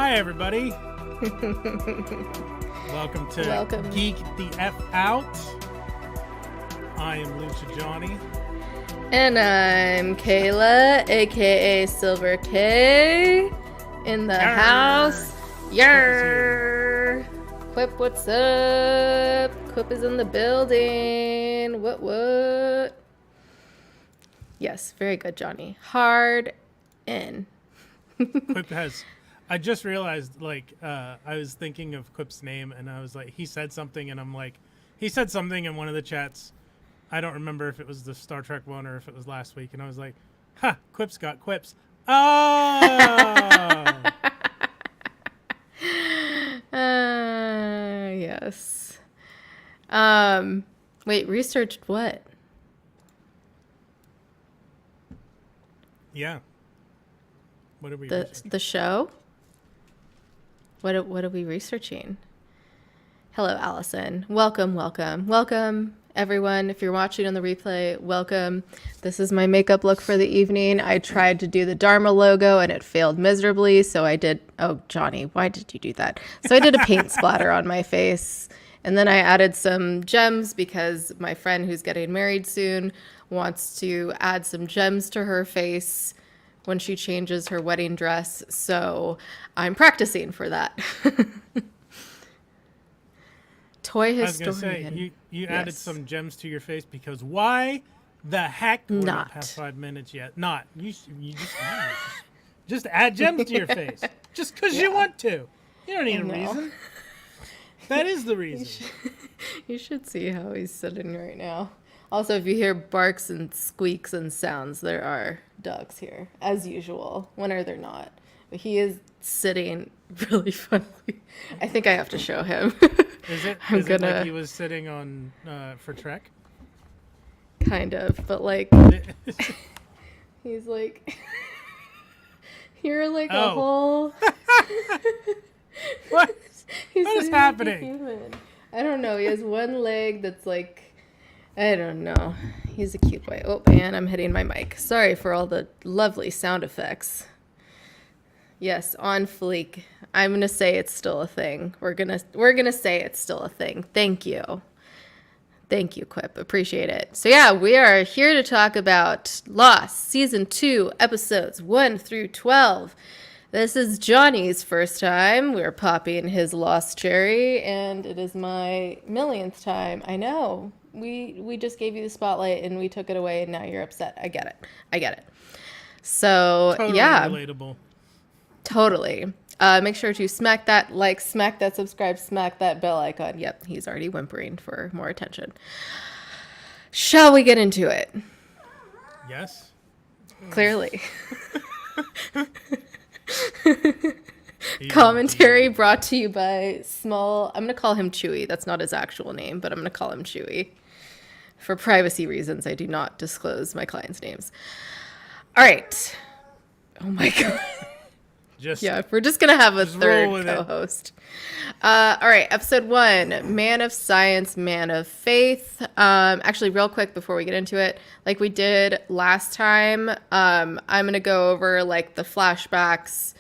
Hi, everybody. Welcome to Geek the F Out. I am Lucha Johnny. And I'm Kayla, aka Silver K, in the house. Yarr! Quip, what's up? Quip is in the building. What? Yes, very good, Johnny. Hard in. Quip has... I just realized, I was thinking of Quip's name, and I was like, he said something, and I'm like, he said something in one of the chats. I don't remember if it was the Star Trek one or if it was last week, and I was like, Quip's got quips. Oh! Yes. Wait, researched what? Yeah. What are we The show? What are we researching? Hello, Allison. Welcome, everyone. If you're watching on the replay, welcome. This is my makeup look for the evening. I tried to do the Dharma logo and it failed miserably, so I did... Oh, Johnny, why did you do that? So I did a paint splatter on my face, and then I added some gems because my friend who's getting married soon wants to add some gems to her face when she changes her wedding dress, so I'm practicing for that. Toy historian. I was going to say, you added some gems to your face because why the heck we're not past 5 minutes yet? Not. You just add gems to your face. Just because you want to. You don't need a reason. That is the reason. You should see how he's sitting right now. Also, if you hear barks and squeaks and sounds, there are dogs here, as usual. When are there not? But he is sitting really funnily. I think I have to show him. Is it like he was sitting on for Trek? Kind of, but like he's like you're like a whole. What is happening? Like I don't know. He has one leg that's like. I don't know. He's a cute boy. Oh, and I'm hitting my mic. Sorry for all the lovely sound effects. Yes, on fleek. I'm gonna say it's still a thing. We're gonna say it's still a thing. Thank you, Quip. Appreciate it. So yeah, we are here to talk about Lost Season 2, episodes 1 through 12. This is Johnny's first time. We're popping his Lost cherry, and it is my millionth time. I know. We just gave you the spotlight and we took it away and now you're upset. I get it. So, totally yeah. Relatable. Totally. Make sure to smack that like, smack that subscribe, smack that bell icon. Yep, he's already whimpering for more attention. Shall we get into it? Yes. Clearly. Commentary brought to you by Small. I'm going to call him Chewy. That's not his actual name, but I'm going to call him Chewy. For privacy reasons, I do not disclose my clients' names. All right. Oh my God. We're just going to have a third co-host. All right. Episode 1, Man of Science, Man of Faith. Actually, real quick before we get into it, like we did last time, I'm going to go over like the flashbacks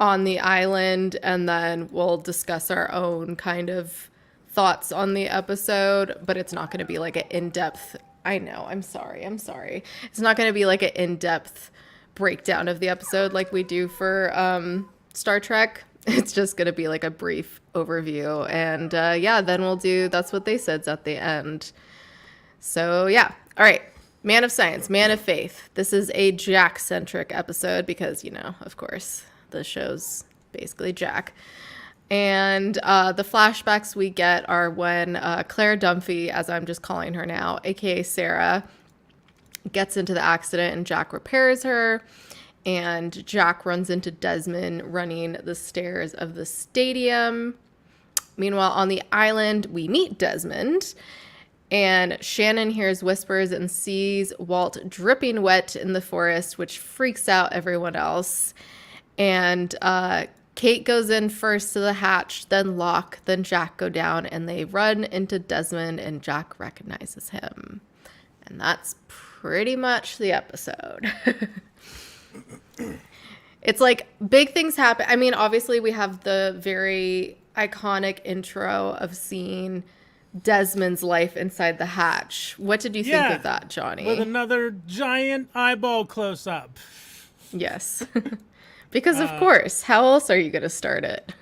on the island, and then we'll discuss our own kind of thoughts on the episode, but it's not going to be like an in-depth, I know, I'm sorry. It's not going to be like an in-depth breakdown of the episode like we do for Star Trek. It's just going to be like a brief overview, and then we'll do That's What They Said's at the end. So yeah, all right. Man of Science, Man of Faith. This is a Jack-centric episode because, of course, the show's basically Jack. And the flashbacks we get are when Claire Dunphy, as I'm just calling her now, aka Sarah, gets into the accident and Jack repairs her. And Jack runs into Desmond running the stairs of the stadium. Meanwhile, on the island, we meet Desmond. And Shannon hears whispers and sees Walt dripping wet in the forest, which freaks out everyone else. And Kate goes in first to the hatch, then Locke, then Jack go down, and they run into Desmond, and Jack recognizes him. And that's pretty much the episode. It's like big things happen. I mean, obviously we have the very iconic intro of seeing Desmond's life inside the hatch. What did you think of that, Johnny? With another giant eyeball close up. Yes. Because of course, how else are you going to start it?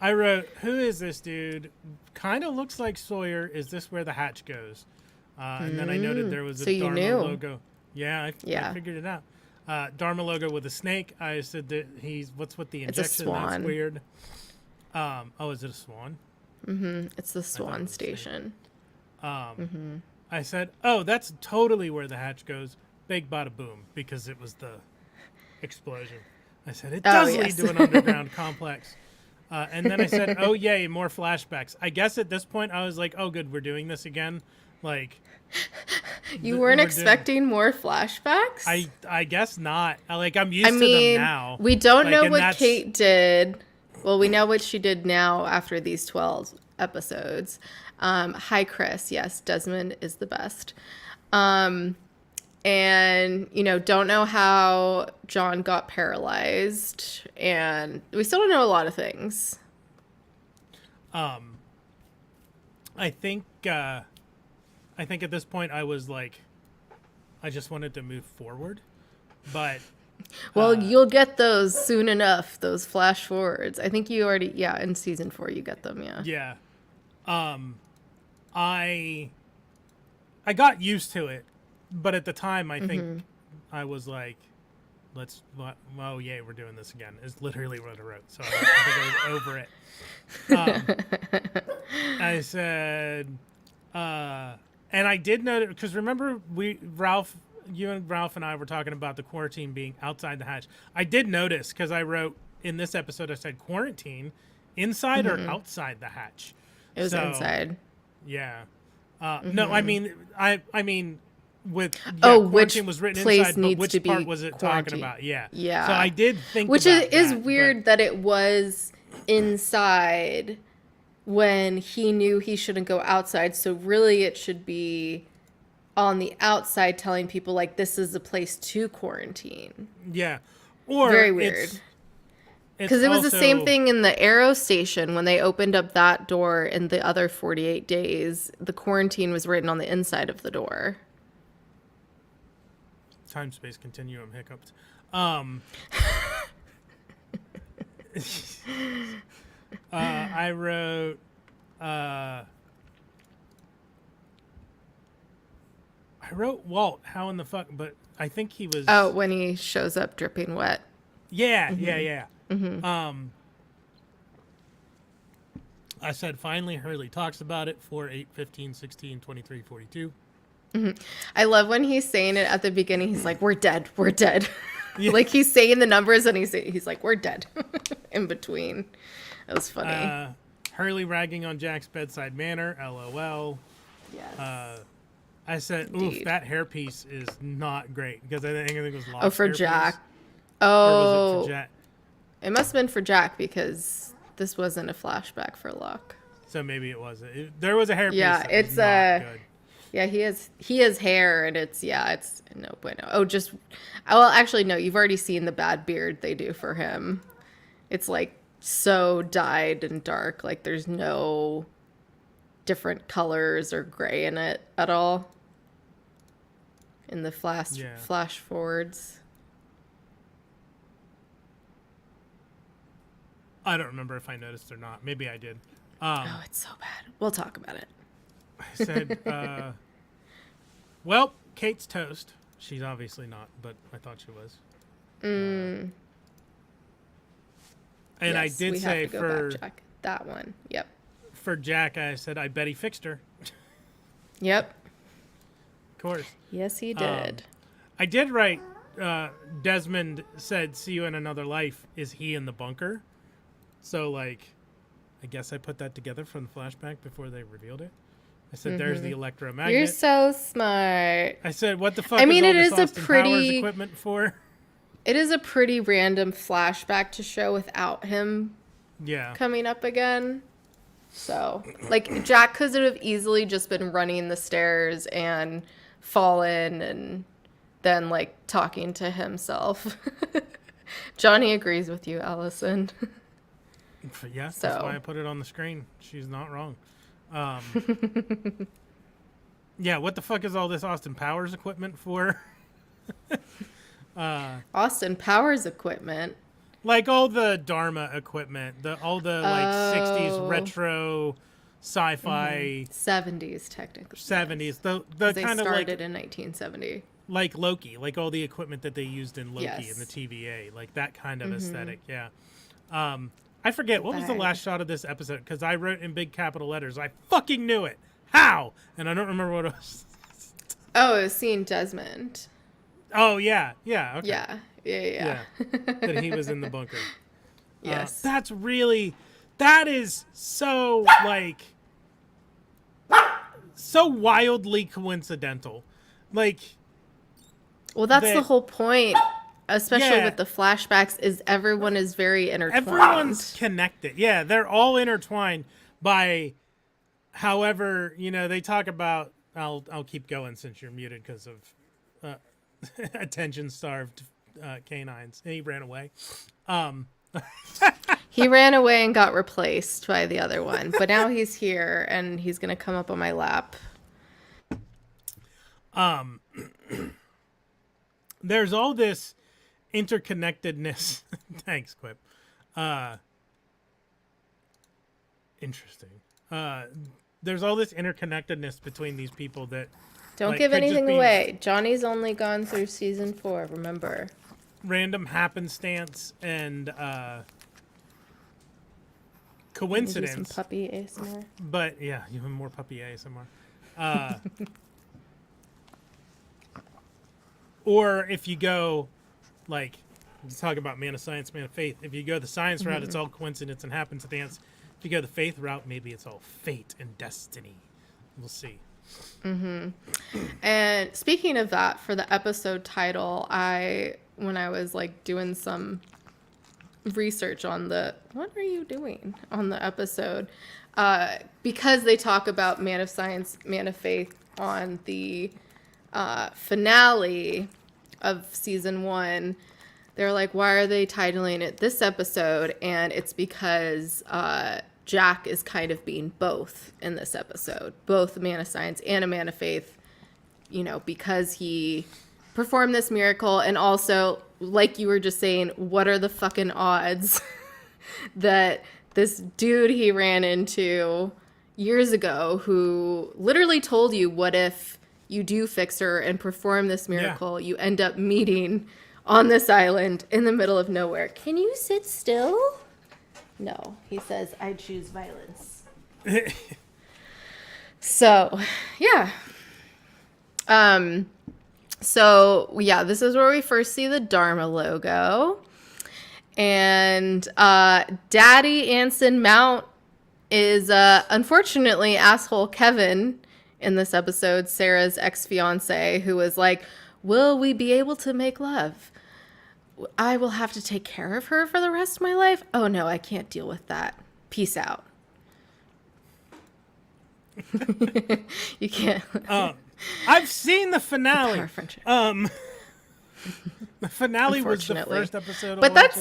I wrote, who is this dude? Kind of looks like Sawyer. Is this where the hatch goes? And then I noted there was a Dharma logo. Yeah, I figured it out. Dharma logo with a snake. I said that what's with the injection? It's a swan. That's weird. Is it a swan? Mm-hmm. It's the swan station. I said, oh, that's totally where the hatch goes. Big bada boom, because it was the explosion. I said, it does lead to an underground complex. And then I said, oh, yay, more flashbacks. I guess at this point I was like, oh, good, we're doing this again. Like, you weren't expecting more flashbacks? I guess not. I'm used to them now. We don't know what Kate did. Well, we know what she did now after these 12 episodes. Hi, Chris. Yes, Desmond is the best. And, don't know how John got paralyzed. And we still don't know a lot of things. I think at this point I was like, I just wanted to move forward. But well, you'll get those soon enough, those flash forwards. I think you already, in season 4 you get them, yeah. Yeah. I got used to it, but at the time I think I was like, we're doing this again. Is literally what I wrote, so I think I was over it. I said, and I did know that, because remember you and Ralph and I were talking about the quarantine being outside the hatch. I did notice, because I wrote in this episode, I said quarantine inside or outside the hatch. It was inside. Yeah. No, I mean which quarantine was written place inside, needs but which to be part was it quarantine. talking about? Yeah. Yeah. So I did think which about is that, weird that it was inside when he knew he shouldn't go outside. So really it should be on the outside telling people like this is a place to quarantine. Yeah. Or very weird. Because it was the same thing in the Aero station when they opened up that door in the other 48 days. The quarantine was written on the inside of the door. Time space continuum hiccups. I wrote Walt, how in the fuck, but I think he was when he shows up dripping wet. Yeah. I said finally Hurley talks about it, 4, 8, 15, 16, 23, 42. I love when he's saying it at the beginning. He's like, we're dead. Yeah. Like he's saying the numbers and he's like, we're dead in between. That was funny. Hurley ragging on Jack's bedside manner, LOL. Yes. I said, Indeed. oof, that hairpiece is not great, because I think it was lost. Oh, for Jack. Or was it for Jack? It must have been for Jack, because this wasn't a flashback for Locke. So maybe it wasn't. There was a hairpiece. Yeah, that it's was not good. Yeah, he has hair, and it's no bueno. Oh, well, actually, no, you've already seen the bad beard they do for him. It's like so dyed and dark, like there's no different colors or gray in it at all. In the flash forwards. I don't remember if I noticed or not. Maybe I did. It's so bad. We'll talk about it. I said, well, Kate's toast. She's obviously not, but I thought she was. And yes, I did say for Jack. That one. Yep. For Jack, I said, I bet he fixed her. Yep. Of course. Yes, he did. I did write, Desmond said, see you in another life. Is he in the bunker? So, I guess I put that together from the flashback before they revealed it. I said, there's the electromagnet. You're so smart. I said, what the fuck is all this Austin Powers equipment for? It is a pretty random flashback to show without him coming up again. So, Jack could have easily just been running the stairs and fallen and then, talking to himself. Johnny agrees with you, Allison. Yes, that's why I put it on the screen. She's not wrong. Yeah, what the fuck is all this Austin Powers equipment for? Austin Powers equipment. Like all the Dharma equipment, all the like 60s retro sci-fi 70s technically. 70s. Yes. The They kind of started in 1970. like Loki, like all the equipment that they used in Loki Yes. and the TVA, like that kind of aesthetic. Yeah. I forget what was the last shot of this episode because I wrote in big capital letters. I fucking knew it. How? And I don't remember what it was. Oh, it was seeing Desmond. Oh yeah, yeah, okay. Yeah. That he was in the bunker. Yes. That is so like so wildly coincidental. Like, well, that's the whole point, especially with the flashbacks, is everyone is very intertwined. Everyone's connected. Yeah, they're all intertwined by however, they talk about I'll keep going since you're muted because of attention-starved canines. And he ran away. He ran away and got replaced by the other one, but now he's here and he's gonna come up on my lap. There's all this interconnectedness. Thanks, Quip. Interesting. There's all this interconnectedness between these people that don't give anything away. Johnny's only gone through season 4, remember. Random happenstance and coincidence. Some puppy ASMR. But yeah, even more puppy ASMR. Or if you go, like, let's talk about man of science, man of faith. If you go the science route, it's all coincidence and happenstance. If you go the faith route, maybe it's all fate and destiny. We'll see. And speaking of that, for the episode title, when I was like doing some research on what are you doing on the episode? Because they talk about man of science, man of faith on the finale of season 1, they're like, why are they titling it this episode? And it's because Jack is kind of being both in this episode, both a man of science and a man of faith, because he performed this miracle. And also, like you were just saying, what are the fucking odds that this dude he ran into years ago who literally told you, what if you do fix her and perform this miracle, you end up meeting on this island in the middle of nowhere. Can you sit still? No, he says, I choose violence. So, yeah. This is where we first see the Dharma logo. And Daddy Anson Mount is, unfortunately, asshole Kevin in this episode, Sarah's ex-fiance, who was like, will we be able to make love? I will have to take care of her for the rest of my life. Oh no, I can't deal with that. Peace out. You can't. I've seen the finale. The finale was the first episode. But that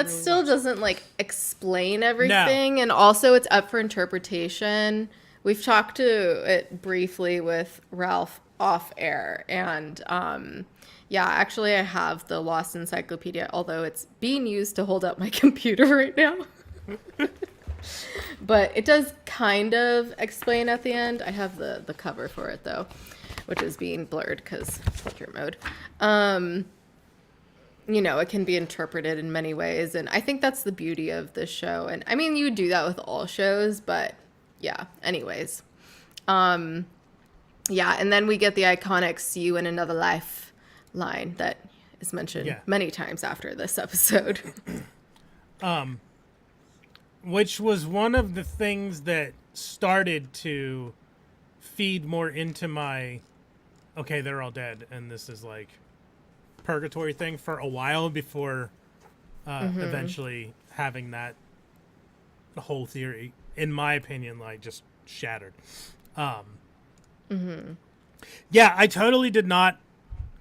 still doesn't like explain everything, and also it's up for interpretation. We've talked to it briefly with Ralph off air, and actually I have the Lost Encyclopedia, although it's being used to hold up my computer right now. But it does kind of explain at the end. I have the cover for it though, which is being blurred because portrait mode. It can be interpreted in many ways, and I think that's the beauty of this show. And I mean, you do that with all shows, but yeah, anyways. And then we get the iconic "see you in another life" line that is mentioned many times after this episode. Which was one of the things that started to feed more into my, okay, they're all dead, and this is like purgatory thing for a while before eventually having that whole theory, in my opinion, like just shattered. Yeah, I totally did not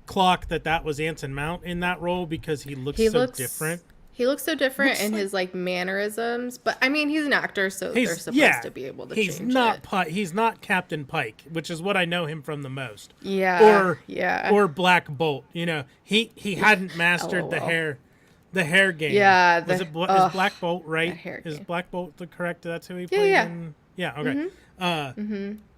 clock that was Anson Mount in that role because he looks different. He looks so different in his like mannerisms, but I mean he's an actor, so they're supposed to be able to change it. He's not Captain Pike, which is what I know him from the most. Yeah. Or Black Bolt. You know, he hadn't mastered the hair game. Yeah. Is Black Bolt right? Is Black Bolt the correct? That's who he played in? Yeah. Okay.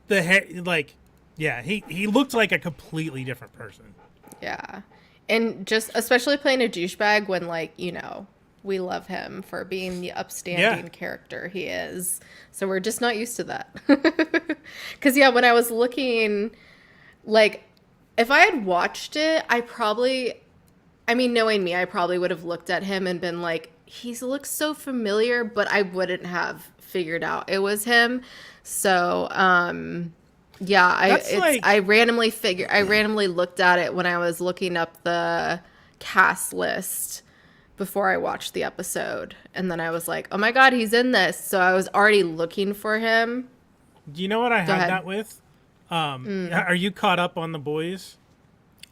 The hair, like, yeah, he looked like a completely different person. Yeah. And just especially playing a douchebag when, like, you know, we love him for being the upstanding character he is. So we're just not used to that. Because, when I was looking, like, if I had watched it, knowing me, I probably would have looked at him and been like, he looks so familiar, but I wouldn't have figured out it was him. So, I randomly looked at it when I was looking up the cast list before I watched the episode. And then I was like, oh my God, he's in this. So I was already looking for him. Do you know what I had that with? Are you caught up on The Boys?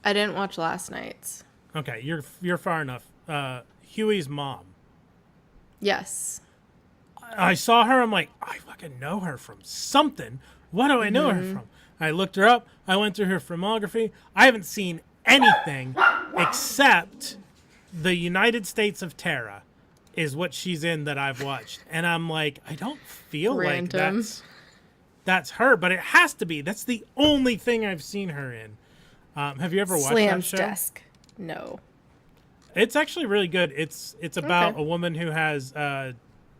I didn't watch last night's. Okay, you're far enough. Huey's mom. Yes. I saw her. I'm like, I fucking know her from something. What do I know her from? I looked her up. I went through her filmography. I haven't seen anything except The United States of Terra is what she's in that I've watched. And I'm like, I don't feel like that's her, but it has to be. That's the only thing I've seen her in. Have you ever watched that show? Desk. No. It's actually really good. It's about a woman who has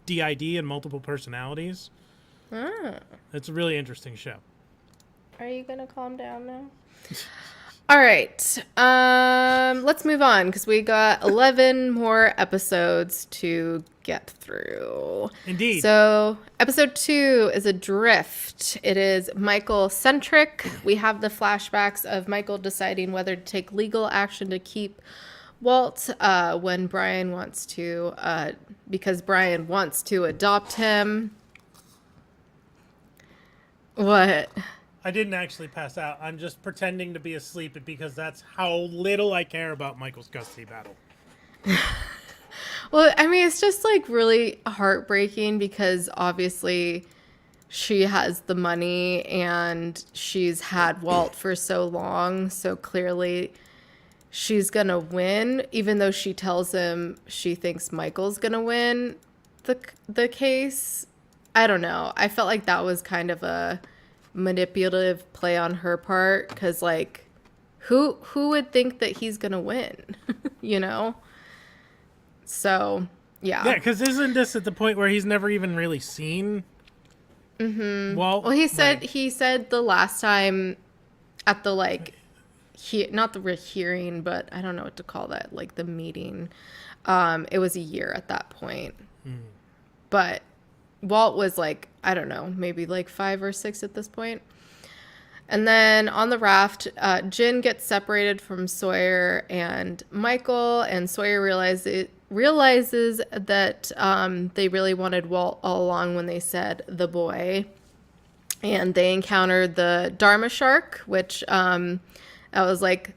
DID and multiple personalities. It's a really interesting show. Are you going to calm down now? All right. Let's move on because we got 11 more episodes to get through. Indeed. So episode 2 is Adrift. It is Michael-centric. We have the flashbacks of Michael deciding whether to take legal action to keep Walt when Brian wants to, because Brian wants to adopt him. What? I didn't actually pass out. I'm just pretending to be asleep because that's how little I care about Michael's custody battle. Well, I mean, it's just like really heartbreaking because obviously she has the money and she's had Walt for so long. So clearly she's going to win, even though she tells him she thinks Michael's going to win the case. I don't know. I felt like that was kind of a manipulative play on her part because, like, who would think that he's gonna win? You know. So yeah, because isn't this at the point where he's never even really seen Walt? Well, he said the last time at the not the hearing, but I don't know what to call that, like the meeting. It was a year at that point, but Walt was like, I don't know, maybe like 5 or 6 at this point. And then on the raft, Jin gets separated from Sawyer and Michael, and Sawyer realizes that they really wanted Walt all along when they said the boy. And they encountered the Dharma shark, which I was like,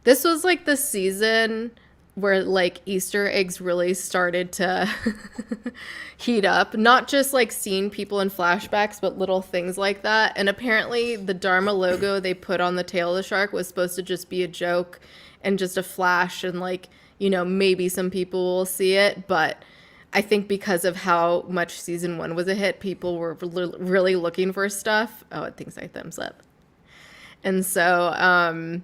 this was like the season where like Easter eggs really started to heat up. Not just like seeing people in flashbacks, but little things like that. And apparently the Dharma logo they put on the tail of the shark was supposed to just be a joke and just a flash. And like, you know, maybe some people will see it. But I think because of how much season 1 was a hit, people were really looking for stuff. Oh, it thinks I thumbs up. And so,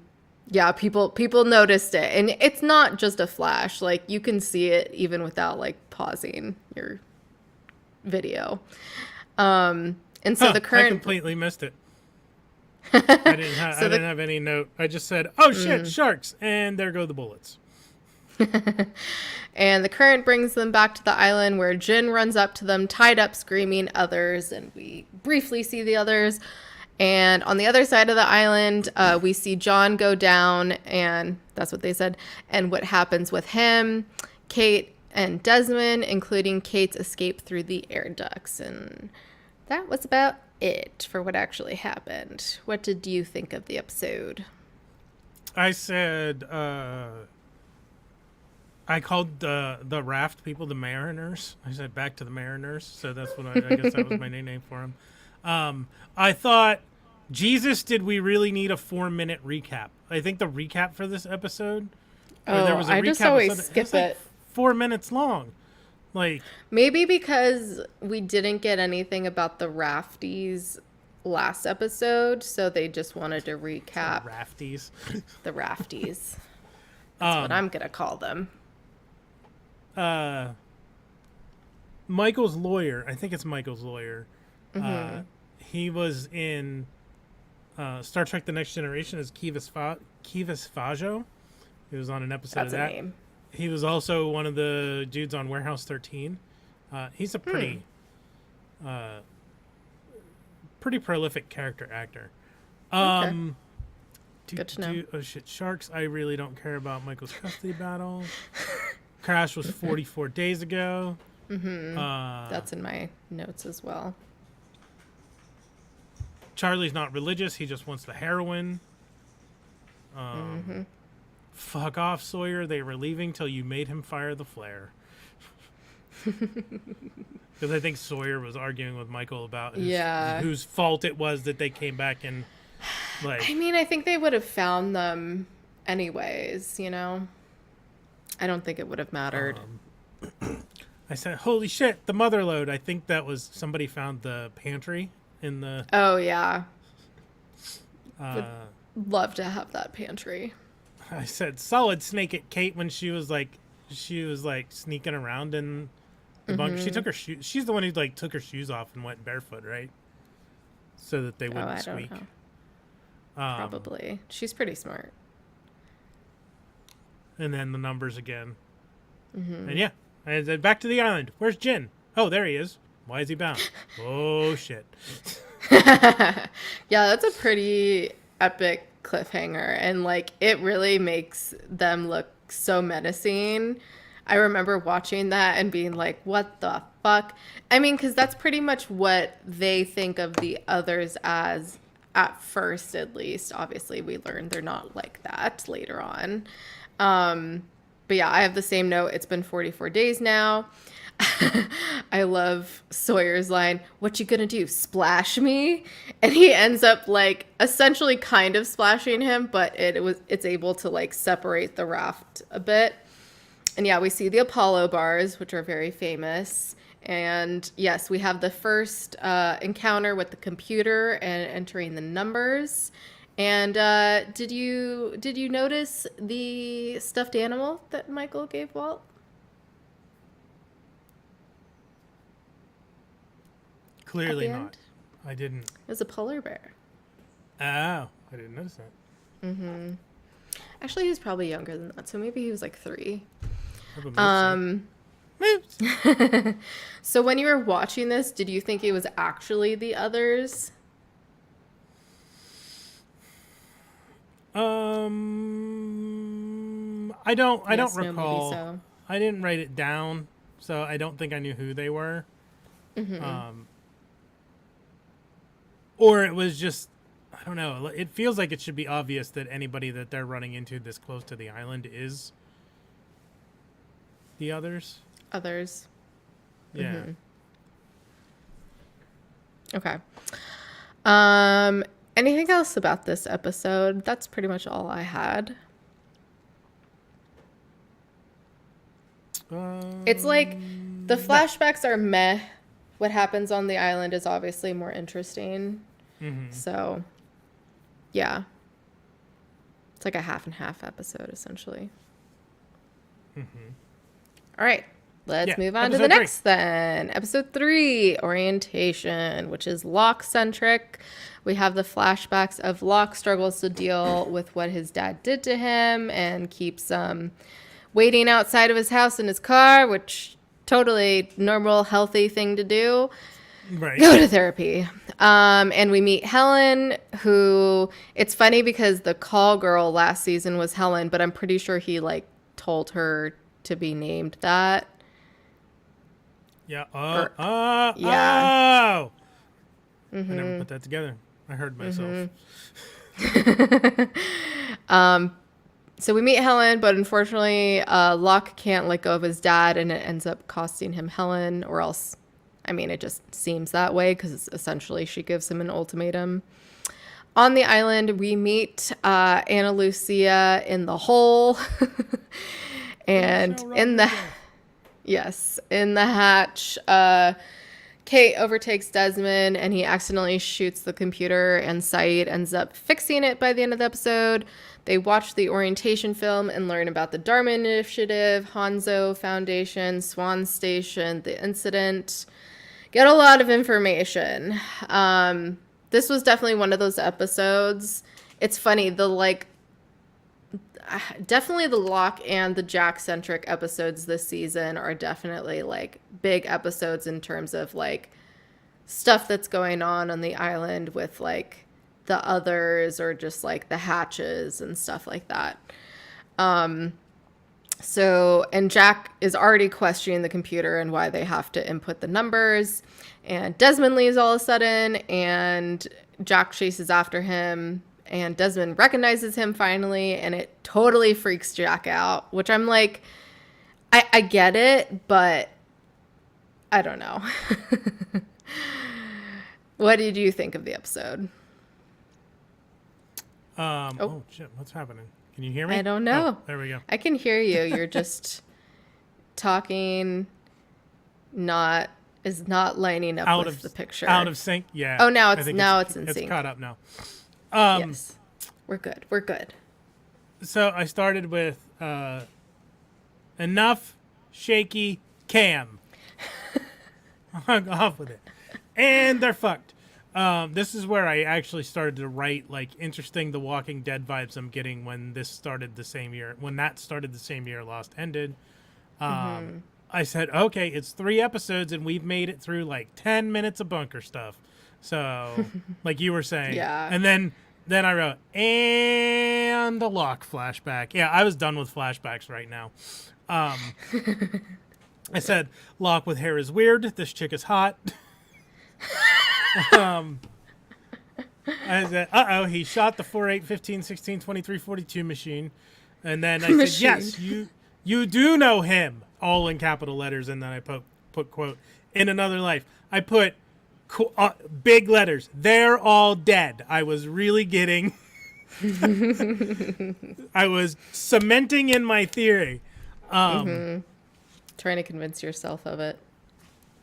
yeah, people noticed it, and it's not just a flash. Like you can see it even without like pausing your video. And so the current, I completely missed it. I didn't have any note. I just said, "Oh shit, sharks!" and there go the bullets. And the current brings them back to the island where Jin runs up to them, tied up, screaming others, and we briefly see the others. And on the other side of the island, we see John go down, and that's what they said. And what happens with him, Kate and Desmond, including Kate's escape through the air ducts. And that was about it for what actually happened. What did you think of the episode? I said I called the raft people the Mariners. I said back to the Mariners, so that's what I guess that was my nickname for them. I thought, Jesus, did we really need a 4-minute recap? I think the recap for this episode. I just always skip it. Like 4 minutes long. Like maybe because we didn't get anything about the rafties last episode, so they just wanted to recap rafties. The rafties. That's what I'm gonna call them. Michael's lawyer. I think it's Michael's lawyer. Mm-hmm. He was in Star Trek: The Next Generation as Kivas Fajo. He was on an episode That's of that. a name. He was also one of the dudes on Warehouse 13. He's a pretty prolific character actor. Okay. Good to know. Oh shit, sharks. I really don't care about Michael's custody battle. Crash was 44 days ago. Mm-hmm. That's in my notes as well. Charlie's not religious. He just wants the heroin. Fuck off, Sawyer. They were leaving till you made him fire the flare. Because I think Sawyer was arguing with Michael about whose fault it was that they came back and like. I mean, I think they would have found them anyways, you know? I don't think it would have mattered. I said, holy shit, the mother lode. I think that was somebody found the pantry in the. Oh, yeah. Would love to have that pantry. I said, solid snake at Kate when she was like sneaking around in the bunker. She took her shoes. She's the one who like took her shoes off and went barefoot, right? So that they wouldn't squeak. Don't know. Probably. She's pretty smart. And then the numbers again. And yeah, and then back to the island. Where's Jin? Oh, there he is. Why is he bound? Oh shit. Yeah, that's a pretty epic cliffhanger, and like it really makes them look so menacing. I remember watching that and being like, what the fuck? I mean, because that's pretty much what they think of the others as at first, at least. Obviously, we learned they're not like that later on. But yeah, I have the same note. It's been 44 days now. I love Sawyer's line, what you gonna do, splash me? And he ends up like essentially kind of splashing him, but it's able to like separate the raft a bit. And yeah, we see the Apollo bars, which are very famous. And yes, we have the first encounter with the computer and entering the numbers. And did you notice the stuffed animal that Michael gave Walt? Clearly not. End? I didn't. It was a polar bear. Oh, I didn't notice that. Mm-hmm. Actually, he was probably younger than that, so maybe he was like 3. So when you were watching this, did you think it was actually the others? I don't Yes, recall. no, maybe so. I didn't write it down, so I don't think I knew who they were. Or it was just, I don't know. It feels like it should be obvious that anybody that they're running into this close to the island is the others. Others. Yeah. Okay. Anything else about this episode? That's pretty much all I had. It's like the flashbacks are meh. What happens on the island is obviously more interesting. So, yeah. It's like a half and half episode, essentially. All right. Let's move on to the next then. Episode 3, Orientation, which is Locke-centric. We have the flashbacks of Locke struggles to deal with what his dad did to him and keeps waiting outside of his house in his car, which totally normal, healthy thing to do. Right. Go to therapy. And we meet Helen, who, it's funny because the call girl last season was Helen, but I'm pretty sure he like told her to be named that. Yeah. Yeah. Oh. I never put that together. I heard myself. So we meet Helen, but unfortunately, Locke can't let go of his dad, and it ends up costing him Helen, or else, I mean, it just seems that way because essentially she gives him an ultimatum. On the island, we meet Anna Lucia in the hole, and in the hatch, Kate overtakes Desmond, and he accidentally shoots the computer, and Saeed ends up fixing it by the end of the episode. They watch the orientation film and learn about the Dharma Initiative, Hanzo Foundation, Swan Station, the incident. Get a lot of information. This was definitely one of those episodes. It's funny, definitely the Locke and the Jack-centric episodes this season are definitely, like, big episodes in terms of, like, stuff that's going on the island with, like, the others or just, like, the hatches and stuff like that. And Jack is already questioning the computer and why they have to input the numbers. And Desmond leaves all of a sudden, and Jack chases after him. And Desmond recognizes him finally, and it totally freaks Jack out, which I'm like, I get it, but I don't know. What did you think of the episode? Oh, shit. What's happening? Can you hear me? I don't know. Oh, there we go. I can hear you. You're just talking, is not lining up with the picture. Out of sync? Yeah. Oh, now it's in sync. It's caught up now. Yes. We're good. So I started with enough shaky cam. Hung off with it. And they're fucked. This is where I actually started to write, like, interesting The Walking Dead vibes I'm getting when that started the same year Lost ended. I said, okay, it's 3 episodes and we've made it through like 10 minutes of bunker stuff. So, like you were saying. Yeah. And then I wrote, and the Locke flashback. Yeah, I was done with flashbacks right now. I said, Locke with hair is weird. This chick is hot. I said, he shot the 4, 8, 15, 16, 23, 42 machine. And then I said, yes, you do know him. All in capital letters. And then I put quote, in another life. I put big letters. They're all dead. I was really getting... I was cementing in my theory. Trying to convince yourself of it.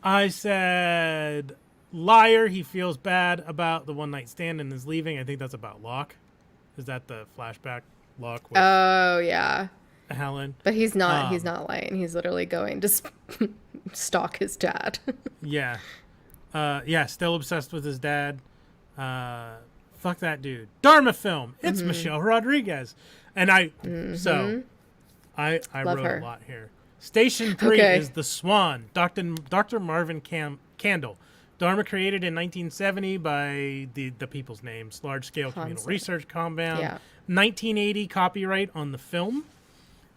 I said... Liar, he feels bad about the one night stand and is leaving. I think that's about Locke. Is that the flashback Locke with yeah. Helen? But he's not lying. He's literally going to stalk his dad. Yeah. Still obsessed with his dad. Fuck that dude. Dharma film. It's Michelle Rodriguez. And I wrote her. A lot here. Station 3 is The Swan. Dr. Marvin Candle. Dharma created in 1970 by the people's names, large-scale communal research compound. Yeah. 1980 copyright on the film.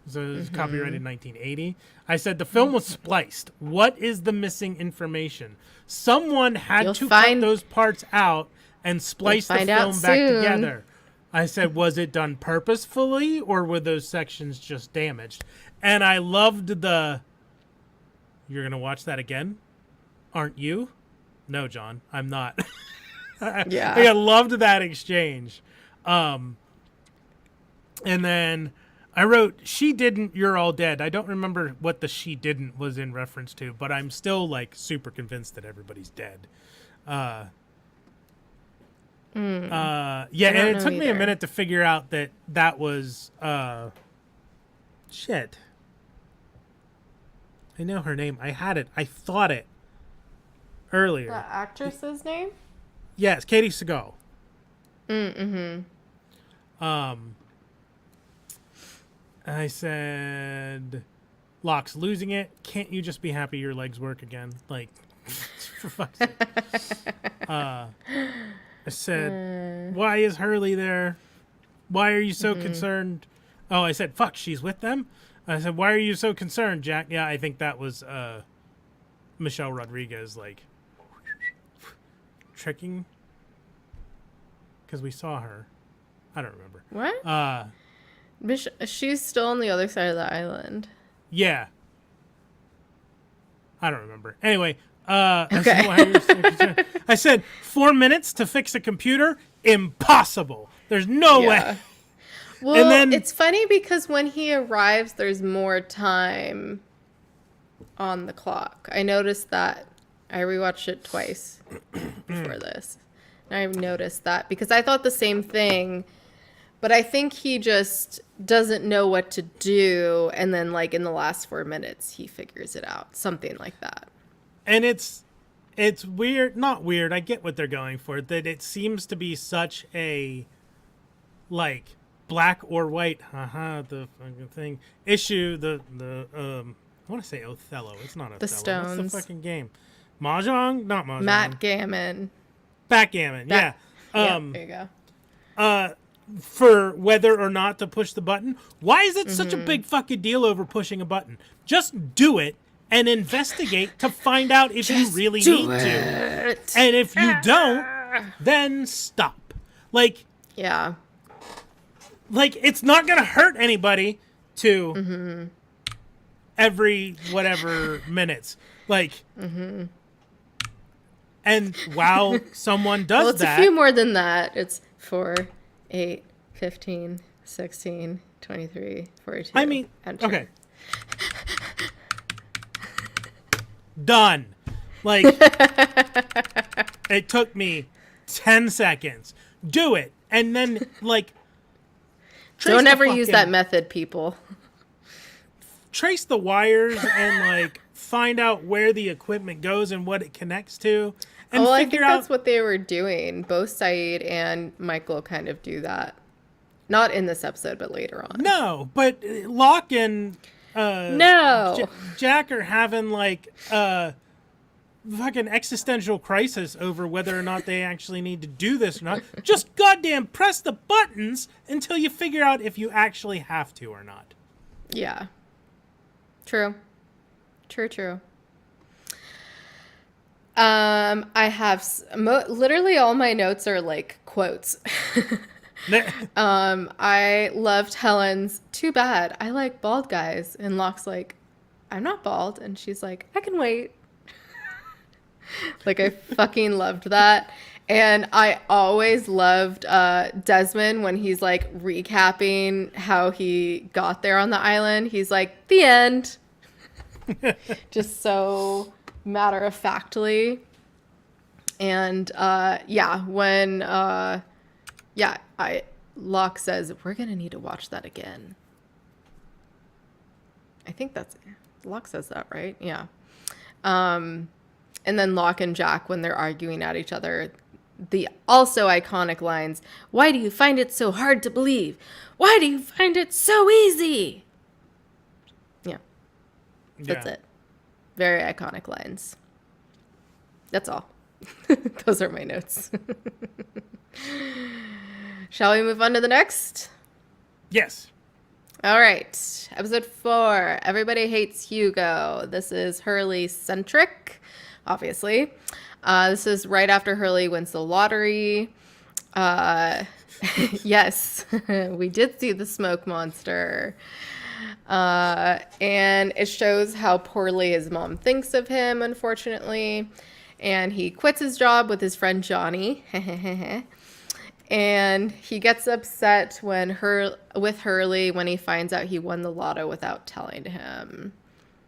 So it was copyrighted in 1980. I said the film was spliced. What is the missing information? Someone had to cut those parts out and splice the film back together. I said, was it done purposefully or were those sections just damaged? And I loved you're going to watch that again? Aren't you? No, John, I'm not. Yeah. I loved that exchange. And then I wrote, she didn't, you're all dead. I don't remember what the she didn't was in reference to, but I'm still like super convinced that everybody's dead. And it took me a minute to figure out that was, shit. I know her name. I had it. I thought it earlier. The actress's name? Yes, Katie Segal. I said, Locke's losing it. Can't you just be happy your legs work again? Like, for fuck's sake. I said, why is Hurley there? Why are you so concerned? Oh, I said, fuck, she's with them? I said, why are you so concerned, Jack? Yeah, I think that was Michelle Rodriguez, like, tricking. Because we saw her. I don't remember. What? She's still on the other side of the island. Yeah. I don't remember. Anyway, Okay. I said 4 minutes to fix a computer? Impossible. There's no way. Well, And then, it's funny because when he arrives, there's more time on the clock. I noticed that. I rewatched it twice before this. And I noticed that because I thought the same thing, but I think he just doesn't know what to do. And then, like, in the last 4 minutes, he figures it out. Something like that. and it's weird. Not weird. I get what they're going for. That it seems to be such a, like, black or white, the fucking thing, issue, I want to say Othello. It's not Othello. The Stones. What's the fucking game? Mahjong? Not Mahjong. Backgammon. Backgammon, yeah. Yeah, there you go. For whether or not to push the button. Why is it such a big fucking deal over pushing a button? Just do it and investigate to find out if you really need to. And if you don't, then stop. Yeah. Like, it's not going to hurt anybody to every whatever minutes. Like, and while someone does Well, it's a few more than that. It's 4, 8, 15, 16, 23, 42. I mean, enter. okay. Done. Like, it took me 10 seconds. Do it. And then, like, don't ever use that method, people. Trace the wires and, like, find out where the equipment goes and what it connects to. And well, I think that's what they were doing. Both Saeed and Michael kind of do that. Not in this episode, but later on. No, but Locke and Jack are having, like, fucking existential crisis over whether or not they actually need to do this or not. Just goddamn press the buttons until you figure out if you actually have to or not. Yeah. True. True. I have literally all my notes are like quotes. I loved Helen's, too bad, I like bald guys. And Locke's like, I'm not bald. And she's like, I can wait. Like, I fucking loved that. And I always loved Desmond when he's like recapping how he got there on the island. He's like, the end. Just so matter-of-factly. And when Locke says, we're gonna need to watch that again. I think that's Locke says that, right? Yeah. And then Locke and Jack, when they're arguing at each other, the also iconic lines, why do you find it so hard to believe? Why do you find it so easy? Yeah. That's it. Very iconic lines. That's all. Those are my notes. Shall we move on to the next? Yes. All right. Episode 4. Everybody Hates Hugo. This is Hurley-centric, obviously. This is right after Hurley wins the lottery. Yes, we did see the smoke monster. And it shows how poorly his mom thinks of him, unfortunately. And he quits his job with his friend Johnny. And he gets upset with Hurley when he finds out he won the lotto without telling him.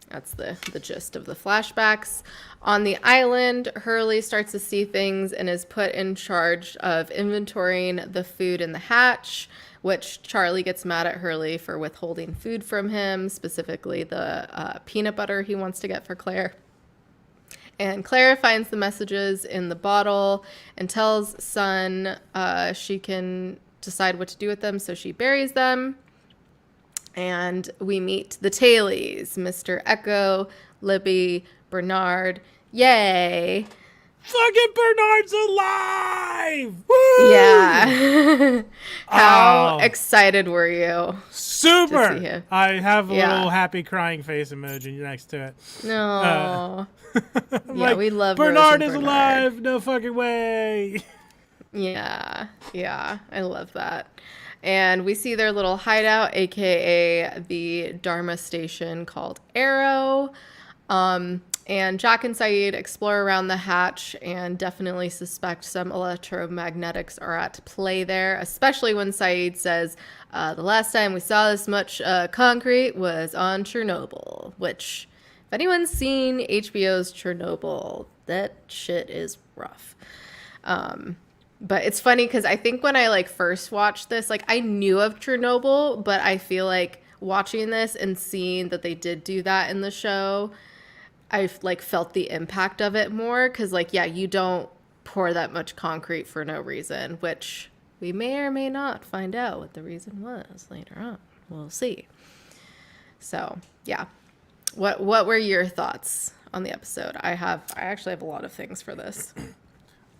That's the gist of the flashbacks. On the island, Hurley starts to see things and is put in charge of inventorying the food in the hatch, which Charlie gets mad at Hurley for withholding food from him, specifically the peanut butter he wants to get for Claire. And Claire finds the messages in the bottle and tells Sun she can decide what to do with them, so she buries them. And we meet the Tailies, Mr. Echo, Libby, Bernard. Yay! Fucking Bernard's alive! Woo! Yeah. How excited were you? Super! To see him? I have a little happy crying face emoji next to it. No. Yeah, we love Bernard is alive! No fucking way! Yeah, I love that. And we see their little hideout, aka the Dharma station called Arrow. And Jack and Saeed explore around the hatch and definitely suspect some electromagnetics are at play there, especially when Saeed says, the last time we saw this much concrete was on Chernobyl, which, if anyone's seen HBO's Chernobyl, that shit is rough. But it's funny because I think when I first watched this, I knew of Chernobyl, but I feel like watching this and seeing that they did do that in the show, I've felt the impact of it more because you don't pour that much concrete for no reason, which we may or may not find out what the reason was later on. We'll see. So yeah, what were your thoughts on the episode? I actually have a lot of things for this.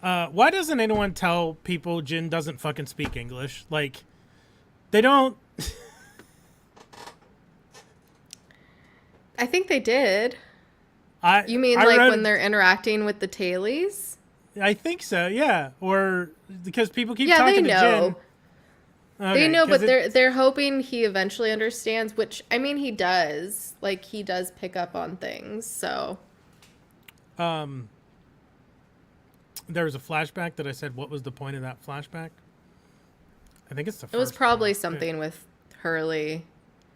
Why doesn't anyone tell people Jin doesn't fucking speak English? They don't. I think they did. You mean when they're interacting with the tailies? I think so, yeah. Or because people keep talking to Jin. Okay, they know, but they're hoping he eventually understands, which, I mean, he does. He does pick up on things, so. There was a flashback that I said, what was the point of that flashback? I think it's the first one. It was probably something with Hurley.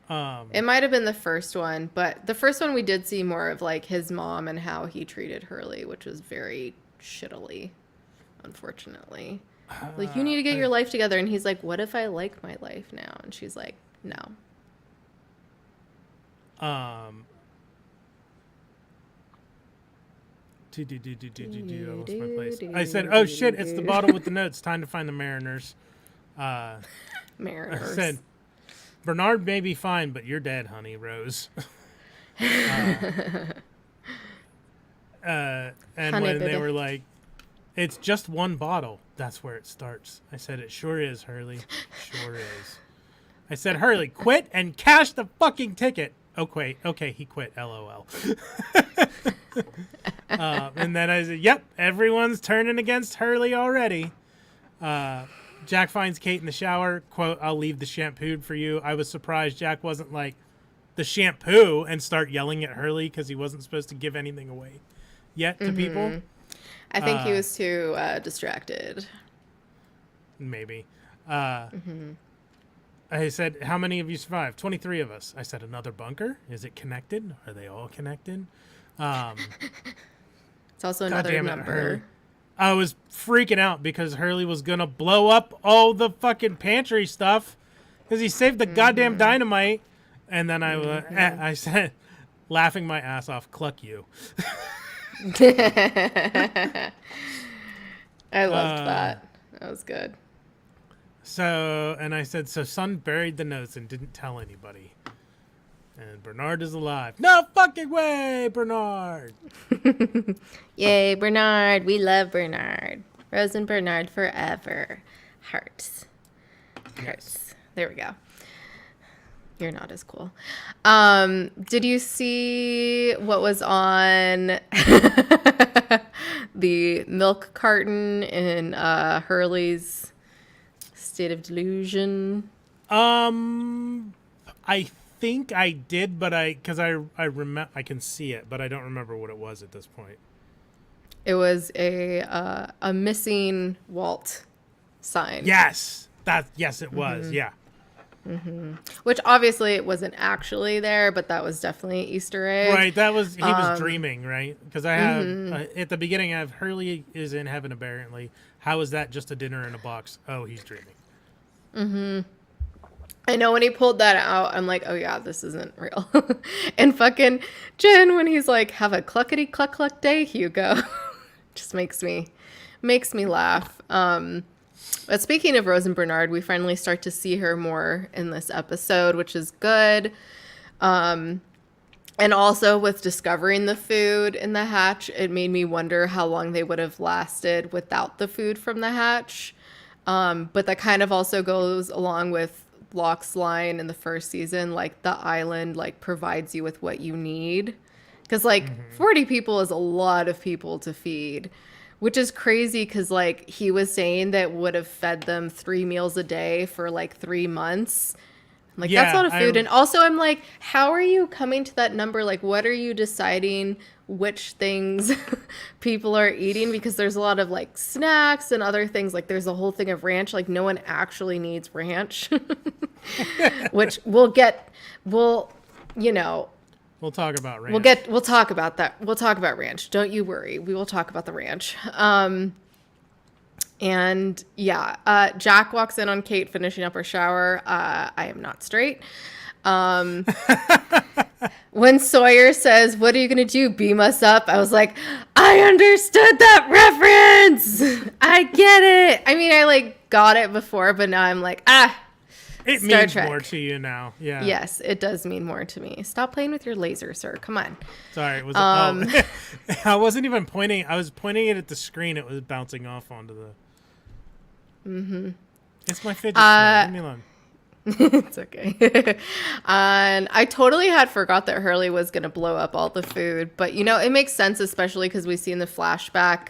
It might have been the first one, but the first one we did see more of his mom and how he treated Hurley, which was very shittily, unfortunately. You need to get your life together. And he's like, what if I like my life now? And she's like, no. I lost my place. I said, oh shit, it's the bottle with the notes. Time to find the Mariners. Mariners. I said, Bernard may be fine, but you're dead, honey, Rose. And honey, when baby. They were like, it's just one bottle. That's where it starts. I said, it sure is, Hurley. Sure is. I said, Hurley, quit and cash the fucking ticket. Okay, he quit, LOL. And then I said, yep, everyone's turning against Hurley already. Jack finds Kate in the shower. Quote, I'll leave the shampoo for you. I was surprised Jack wasn't like, the shampoo, and start yelling at Hurley because he wasn't supposed to give anything away yet to people. I think he was too distracted. Maybe. I said, how many of you survived? 23 of us. I said, another bunker? Is it connected? Are they all connected? It's also another number. I was freaking out because Hurley was going to blow up all the fucking pantry stuff because he saved the goddamn dynamite. And then I said, laughing my ass off, cluck you. I loved that. That was good. So, and I said, so son buried the notes and didn't tell anybody. And Bernard is alive. No fucking way, Bernard. Yay, Bernard. We love Bernard. Rose and Bernard forever. Hearts. Hearts. There we go. You're not as cool. Did you see what was on the milk carton in Hurley's State of Delusion? I think I did, but I remember, I can see it, but I don't remember what it was at this point. It was a missing Walt sign. Yes, it was. Yeah. Mm-hmm. Which obviously it wasn't actually there, but that was definitely Easter egg. Right, he was dreaming, right? Because I have at the beginning I have Hurley is in heaven apparently. How is that just a dinner in a box? Oh, he's dreaming. Mm-hmm. I know when he pulled that out, I'm like, oh yeah, this isn't real. And fucking Jen, when he's like, have a cluckety cluck cluck day, Hugo, just makes me laugh. But speaking of Rose and Bernard, we finally start to see her more in this episode, which is good. And also with discovering the food in the hatch, it made me wonder how long they would have lasted without the food from the hatch. But that kind of also goes along with Locke's line in the first season, like the island provides you with what you need. Because 40 people is a lot of people to feed Which is crazy because, like, he was saying that would have fed them 3 meals a day for, like, 3 months. I'm like, that's a lot of food. And also, I'm like, how are you coming to that number? Like, what are you deciding which things people are eating? Because there's a lot of, like, snacks and other things. Like, there's a whole thing of ranch. Like, no one actually needs ranch. Which you know... We'll talk about ranch. We'll talk about that. We'll talk about ranch. Don't you worry. We will talk about the ranch. And yeah, Jack walks in on Kate finishing up her shower. I am not straight. When Sawyer says, "What are you going to do? Beam us up?" I was like, I understood that reference. I get it. I mean, I like got it before, but now I'm like, It Star means Trek. more to you now. Yeah. Yes, it does mean more to me. Stop playing with your laser, sir. Come on. Sorry, it was. I wasn't even pointing. I was pointing it at the screen. It was bouncing off onto the. Mm-hmm. It's my fidget spinner. Leave me alone. It's okay. And I totally had forgot that Hurley was going to blow up all the food, but you know, it makes sense, especially because we see in the flashback.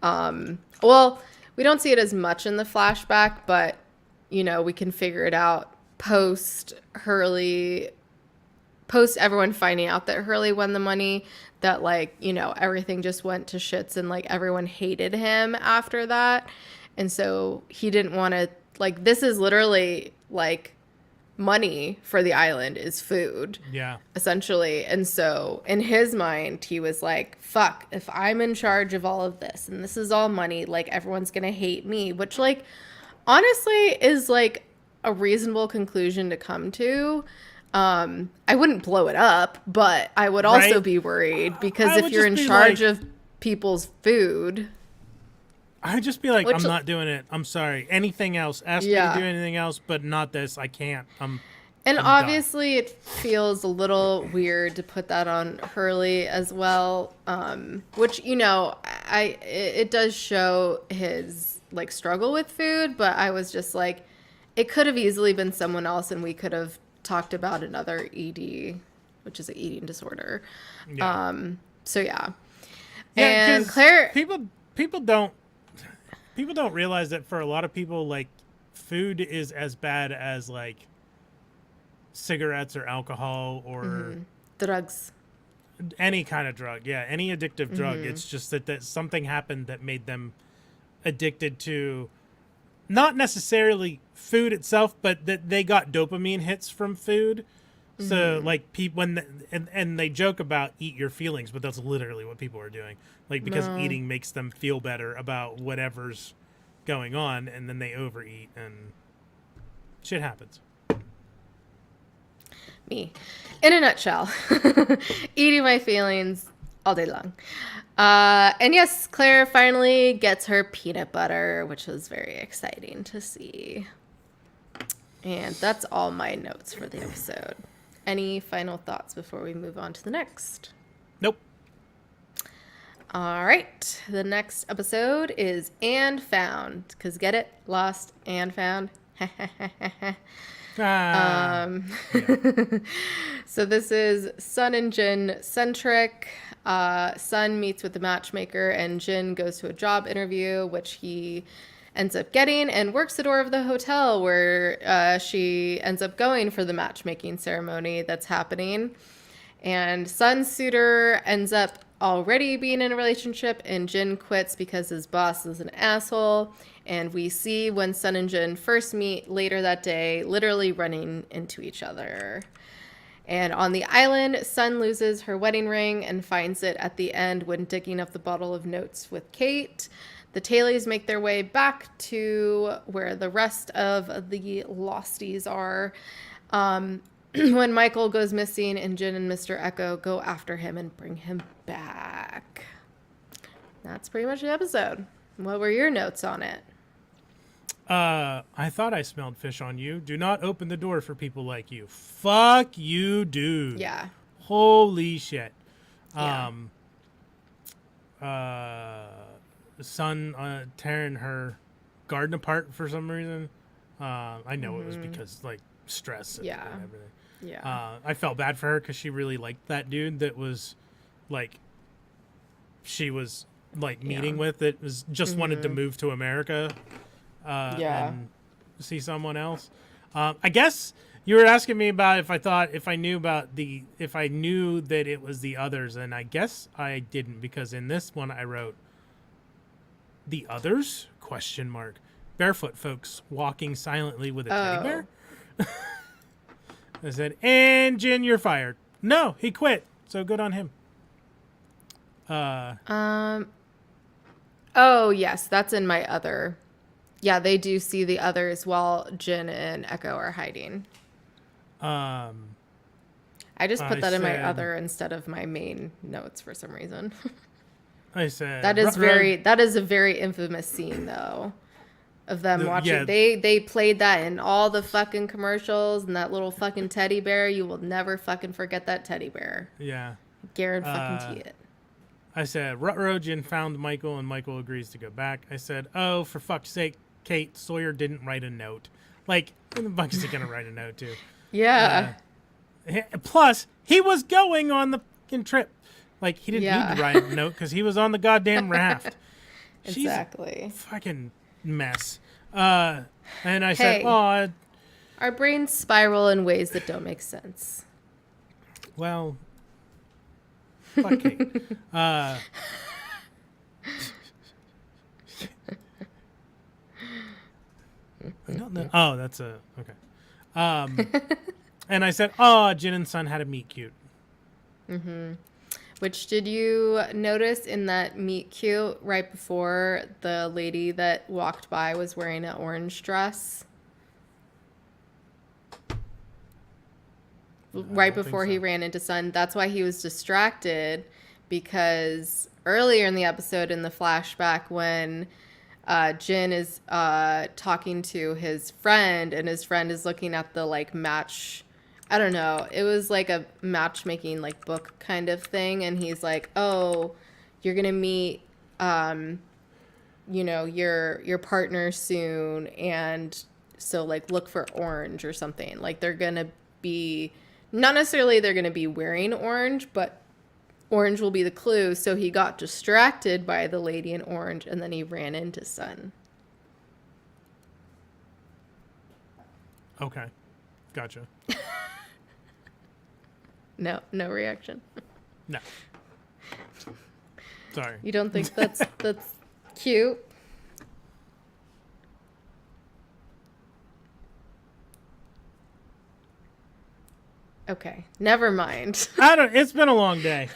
Well, we don't see it as much in the flashback, but you know, we can figure it out post everyone finding out that Hurley won the money, that like, you know, everything just went to shits and like everyone hated him after that. And so he didn't want to, like, this is literally like money for the island is food. Yeah. Essentially. And so in his mind, he was like, fuck, if I'm in charge of all of this and this is all money, like everyone's going to hate me, which like, honestly is like a reasonable conclusion to come to. I wouldn't blow it up, but I would also be worried because if you're in charge of people's food, I'd just be like, I'm not doing it. I'm sorry. Anything else? Ask me to do anything else, but not this. I can't. I'm obviously done. It feels a little weird to put that on Hurley as well. Which, you know, it does show his like struggle with food, but I was just like, it could have easily been someone else and we could have talked about another ED, which is an eating disorder. Yeah. So yeah. And Claire, people don't realize that for a lot of people, like, food is as bad as like cigarettes or alcohol or drugs, any kind of drug. Yeah. Any addictive drug. It's just that something happened that made them addicted to not necessarily food itself, but that they got dopamine hits from food. So like people and they joke about eat your feelings, but that's literally what people are doing. Like because eating makes them feel better about whatever's going on, and then they overeat and shit happens. Me, in a nutshell, eating my feelings all day long. And yes, Claire finally gets her peanut butter, which was very exciting to see. And that's all my notes for the episode. Any final thoughts before we move on to the next? Nope. All right. The next episode is And Found. Because get it? Lost and Found. So this is Sun and Jin centric. Sun meets with the matchmaker and Jin goes to a job interview, which he ends up getting, and works the door of the hotel where she ends up going for the matchmaking ceremony that's happening. And Sun's suitor ends up already being in a relationship, and Jin quits because his boss is an asshole. And we see when Sun and Jin first meet later that day, literally running into each other. And on the island, Sun loses her wedding ring and finds it at the end when digging up the bottle of notes with Kate. The Tailies make their way back to where the rest of the Losties are. When Michael goes missing and Jin and Mr. Echo go after him and bring him back. That's pretty much the episode. What were your notes on it? I thought I smelled fish on you. Do not open the door for people like you. Fuck you, dude. Yeah. Holy shit. Yeah. Sun tearing her garden apart for some reason. I know it was because like stress and everything. Yeah. I felt bad for her because she really liked that dude that was like, she was like meeting with that was just wanted to move to America and see someone else. I guess you were asking me about if I knew that it was the others, and I guess I didn't, because in this one I wrote the others ? Barefoot folks walking silently with a teddy bear. I said, and Jin, you're fired. No, he quit. So good on him. Oh, yes, that's in my other. Yeah, they do see the others while Jin and Echo are hiding. I just put that in my other instead of my main notes for some reason. I said that is a very infamous scene though. Of them watching. Yeah. They played that in all the fucking commercials, and that little fucking teddy bear. You will never fucking forget that teddy bear. Yeah. Garen fucking it. I said, Jin found Michael, and Michael agrees to go back. I said, oh, for fuck's sake, Kate, Sawyer didn't write a note. Like, who the fuck is he going to write a note to? Yeah. Plus, he was going on the fucking trip. Like, he didn't need to write a note because he was on the goddamn raft. Exactly. She's a fucking mess. And I said, oh, our brains spiral in ways that don't make sense. Well, fuck Kate. I don't know. Oh, that's okay. And I said, oh, Jin and Sun had a meet cute. Mm-hmm. Which, did you notice in that meet cute right before the lady that walked by was wearing an orange dress? Right before he ran into Sun. That's why he was distracted, because earlier in the episode, in the flashback, when Jin is talking to his friend, and his friend is looking at the like match. I don't know. It was like a matchmaking like book kind of thing, and he's like, "Oh, you're gonna meet, your partner soon, and so like look for orange or something." Like they're gonna be, not necessarily they're gonna be wearing orange, but orange will be the clue. So he got distracted by the lady in orange, and then he ran into Sun. Okay, gotcha. No reaction. No. Sorry. You don't think that's cute? Okay, never mind. It's been a long day.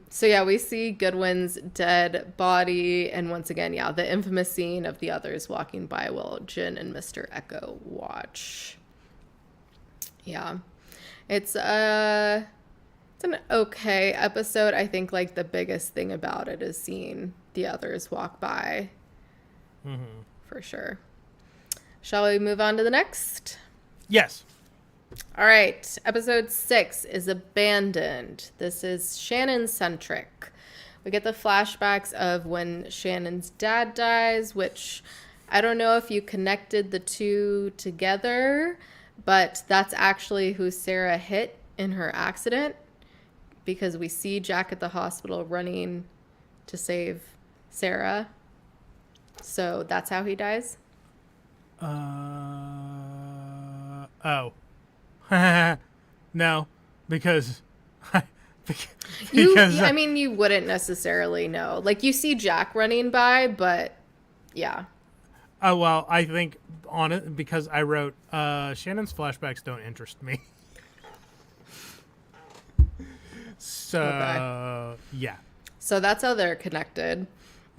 So yeah, we see Goodwin's dead body, and once again, the infamous scene of the others walking by while Jin and Mr. Echo watch. Yeah. It's an okay episode. I think like the biggest thing about it is seeing the others walk by. Mm-hmm. For sure. Shall we move on to the next? Yes. All right, episode 6 is Abandoned. This is Shannon-centric. We get the flashbacks of when Shannon's dad dies, which I don't know if you connected the two together, but that's actually who Sarah hit in her accident, because we see Jack at the hospital running to save Sarah. So that's how he dies? Oh. No, because I mean, you wouldn't necessarily know. Like, you see Jack running by, but yeah. Oh, well, I think on it, because I wrote Shannon's flashbacks don't interest me. So, okay. Yeah. So that's how they're connected.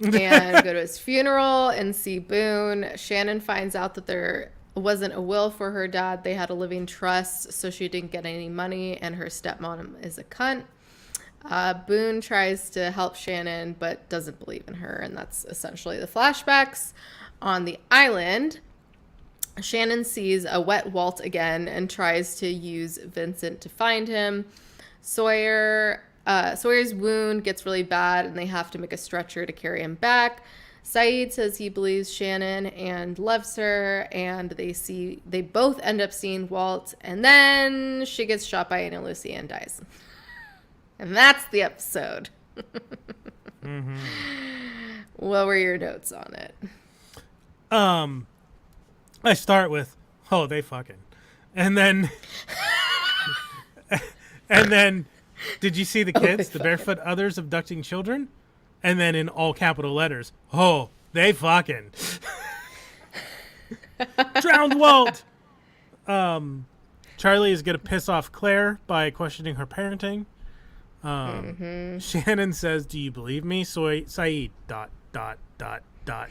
And go to his funeral and see Boone. Shannon finds out that there wasn't a will for her dad. They had a living trust, so she didn't get any money, and her stepmom is a cunt. Boone tries to help Shannon, but doesn't believe in her, and that's essentially the flashbacks. On the island, Shannon sees a wet Walt again and tries to use Vincent to find him. Sawyer's wound gets really bad, and they have to make a stretcher to carry him back. Saeed says he believes Shannon and loves her, and they both end up seeing Walt, and then she gets shot by Ana Lucia and dies. And that's the episode. Mm-hmm. What were your notes on it? I start with, oh, they fucking. And then, did you see the kids, the barefoot others abducting children? And then in all capital letters, oh, they fucking. Drowned Walt. Charlie is going to piss off Claire by questioning her parenting. Shannon says, "Do you believe me?" Saeed. ...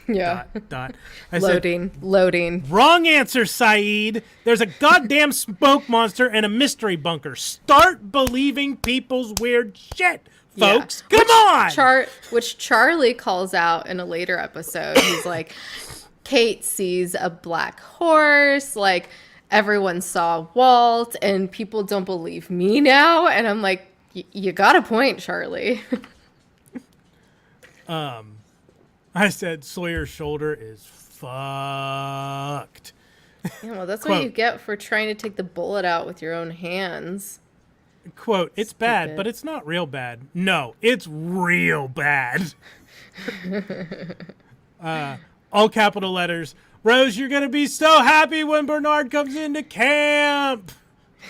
Yeah. I Loading. said, wrong answer, Saeed. There's a goddamn smoke monster and a mystery bunker. Start believing people's weird shit, folks. Yeah. Come on. Which Charlie calls out in a later episode. He's like, Kate sees a black horse. Like, everyone saw Walt, and people don't believe me now. And I'm like, you got a point, Charlie. I said Sawyer's shoulder is fucked. Yeah, well, that's what you get for trying to take the bullet out with your own hands. Quote, it's Stupid. Bad, but it's not real bad. No, it's real bad. All capital letters. Rose, you're going to be so happy when Bernard comes into camp.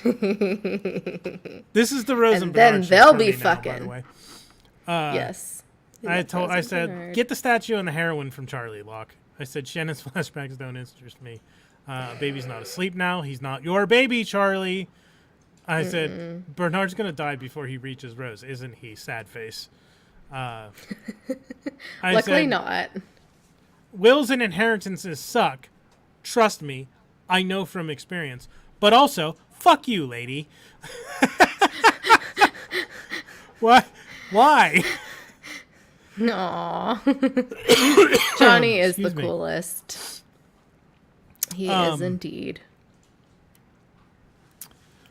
This is the Rose and then they'll be now, fucking. by the way. Yes. I said, get the statue and the heroin from Charlie, Locke. I said, Shannon's flashbacks don't interest me. Baby's not asleep now. He's not your baby, Charlie. I said, Bernard's going to die before he reaches Rose, isn't he? Sad face. Luckily not. Wills and inheritances suck. Trust me. I know from experience. But also, fuck you, lady. What? Why? No. Johnny is the coolest. He is indeed.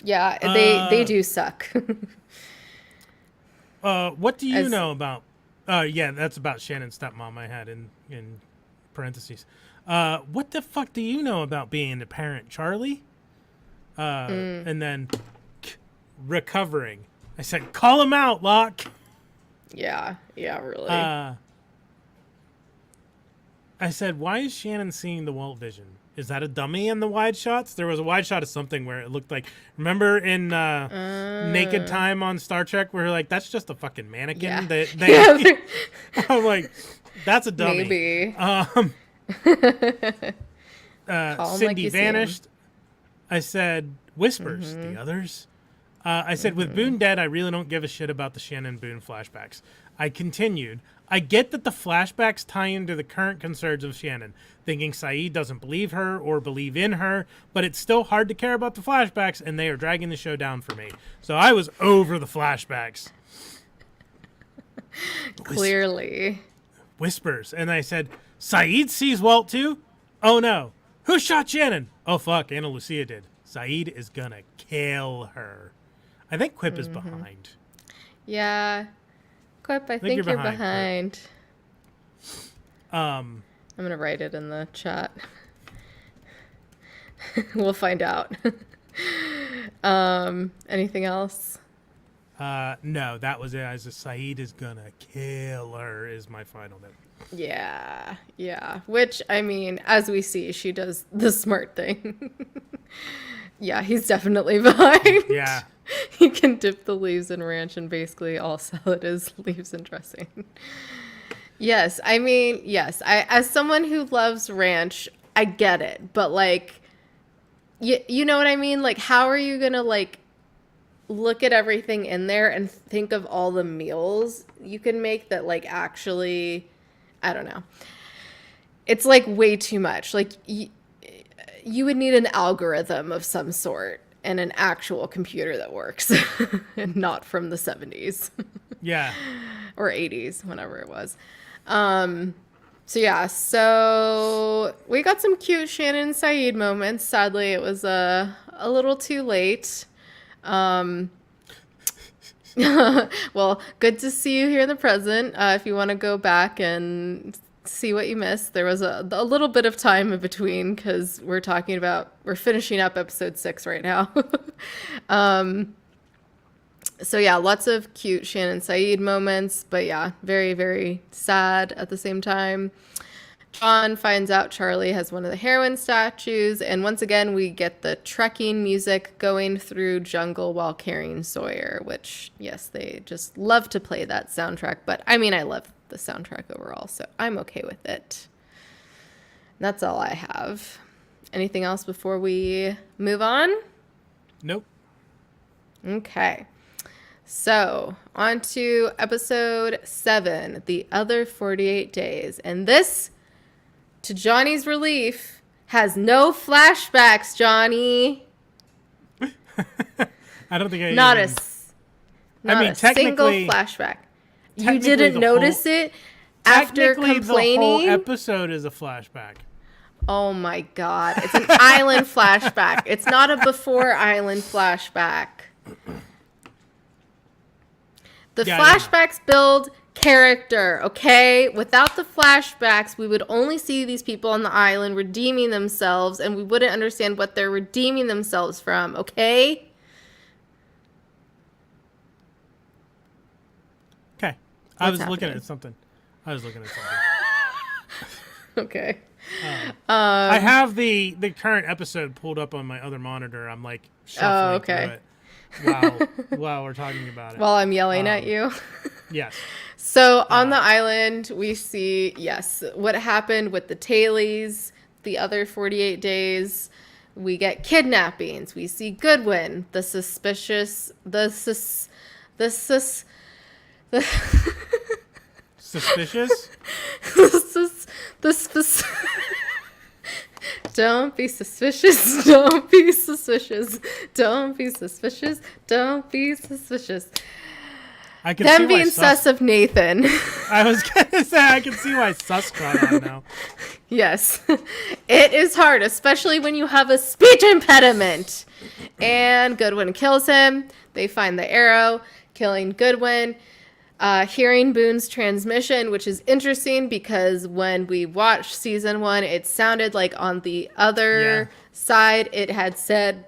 Yeah, they do suck. What do you know about... yeah, that's about Shannon's stepmom I had in parentheses. What the fuck do you know about being a parent, Charlie? And then recovering. I said, call him out, Locke. Yeah, really. I said, why is Shannon seeing the Walt vision? Is that a dummy in the wide shots? There was a wide shot of something where it looked like, remember in Naked Time on Star Trek where like, that's just a fucking mannequin. Yeah. I'm like, that's a dummy. Maybe. Cindy vanished. I said, whispers, the others. I said, with Boone dead, I really don't give a shit about the Shannon Boone flashbacks. I continued, I get that the flashbacks tie into the current concerns of Shannon, thinking Saeed doesn't believe her or believe in her, but it's still hard to care about the flashbacks, and they are dragging the show down for me. So I was over the flashbacks. Clearly. Whispers. And I said, Saeed sees Walt too? Oh no. Who shot Shannon? Oh fuck, Ana Lucia did. Saeed is gonna kill her. I think Quip is behind. Yeah. Quip, I think you're behind. I'm going to write it in the chat. We'll find out. Anything else? No, that was it. I said, Saeed is going to kill her is my final note. Yeah. Which, I mean, as we see, she does the smart thing. Yeah, he's definitely behind. Yeah. He can dip the leaves in ranch and basically all salad is leaves and dressing. Yes, I mean, yes. As someone who loves ranch, I get it. But, like, you know what I mean? Like, how are you going to, like, look at everything in there and think of all the meals you can make that, like, actually, I don't know. It's, like, way too much. Like, you would need an algorithm of some sort. And an actual computer that works and not from the 70s. Yeah. Or 80s, whenever it was. So we got some cute Shannon and Saeed moments. Sadly, it was a little too late. Well, good to see you here in the present. If you want to go back and see what you missed, there was a little bit of time in between because we're finishing up episode 6 right now. So yeah, lots of cute Shannon Saeed moments, but yeah, very, very sad at the same time. John finds out Charlie has one of the heroin statues, and once again we get the trekking music going through jungle while carrying Sawyer, which, yes, they just love to play that soundtrack, but I mean, I love the soundtrack overall, so I'm okay with it. That's all I have. Anything else before we move on? Nope. Okay. So, on to episode 7, The Other 48 Days. And this, to Johnny's relief, has no flashbacks, Johnny. I don't think I Not even... not a single flashback. You didn't notice it after complaining? The whole episode is a flashback. Oh my God. It's an island flashback. It's not a before island flashback. The flashbacks build character, okay? Without the flashbacks, we would only see these people on the island redeeming themselves, and we wouldn't understand what they're redeeming themselves from, okay? Okay. I was looking at something. Okay. I have the current episode pulled up on my other monitor. I'm like shuffling through it. Wow, we're talking about it. While I'm yelling at you. Yes. So on the island, we see, yes, what happened with the Tailies, the other 48 days. We get kidnappings. We see Goodwin, the suspicious, Suspicious? Don't be suspicious. Don't be suspicious. Don't be suspicious. Don't be suspicious. I can Them see being sus of Nathan. I was gonna say I can see why sus caught on now. Yes, it is hard, especially when you have a speech impediment. And Goodwin kills him. They find the arrow, killing Goodwin. Hearing Boone's transmission, which is interesting because when we watched season 1, it sounded like on the other side it had said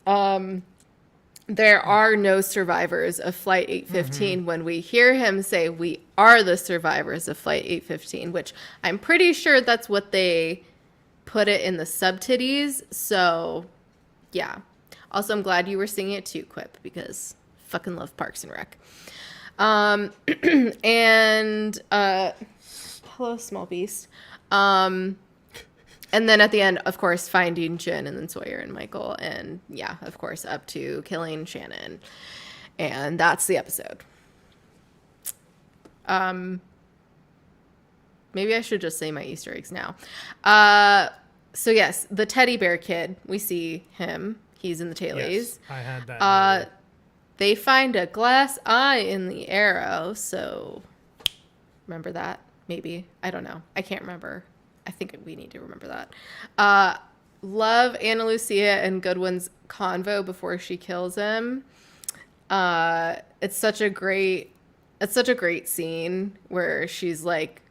there are no survivors of Flight 815. When we hear him say we are the survivors of Flight 815, which I'm pretty sure that's what they put it in the subtitles. So yeah. Also, I'm glad you were singing it too, Quip, because fucking love Parks and Rec. And hello, small beast. And then at the end, of course, finding Jen and then Sawyer and Michael, and yeah, of course, up to killing Shannon. And that's the episode. Maybe I should just say my Easter eggs now. So yes, the teddy bear kid, we see him. He's in the Tailies. Yes, I had that. They find a glass eye in the arrow, so remember that? Maybe. I don't know. I can't remember. I think we need to remember that. Love Ana Lucia and Goodwin's convo before she kills him. It's such a great scene where she's like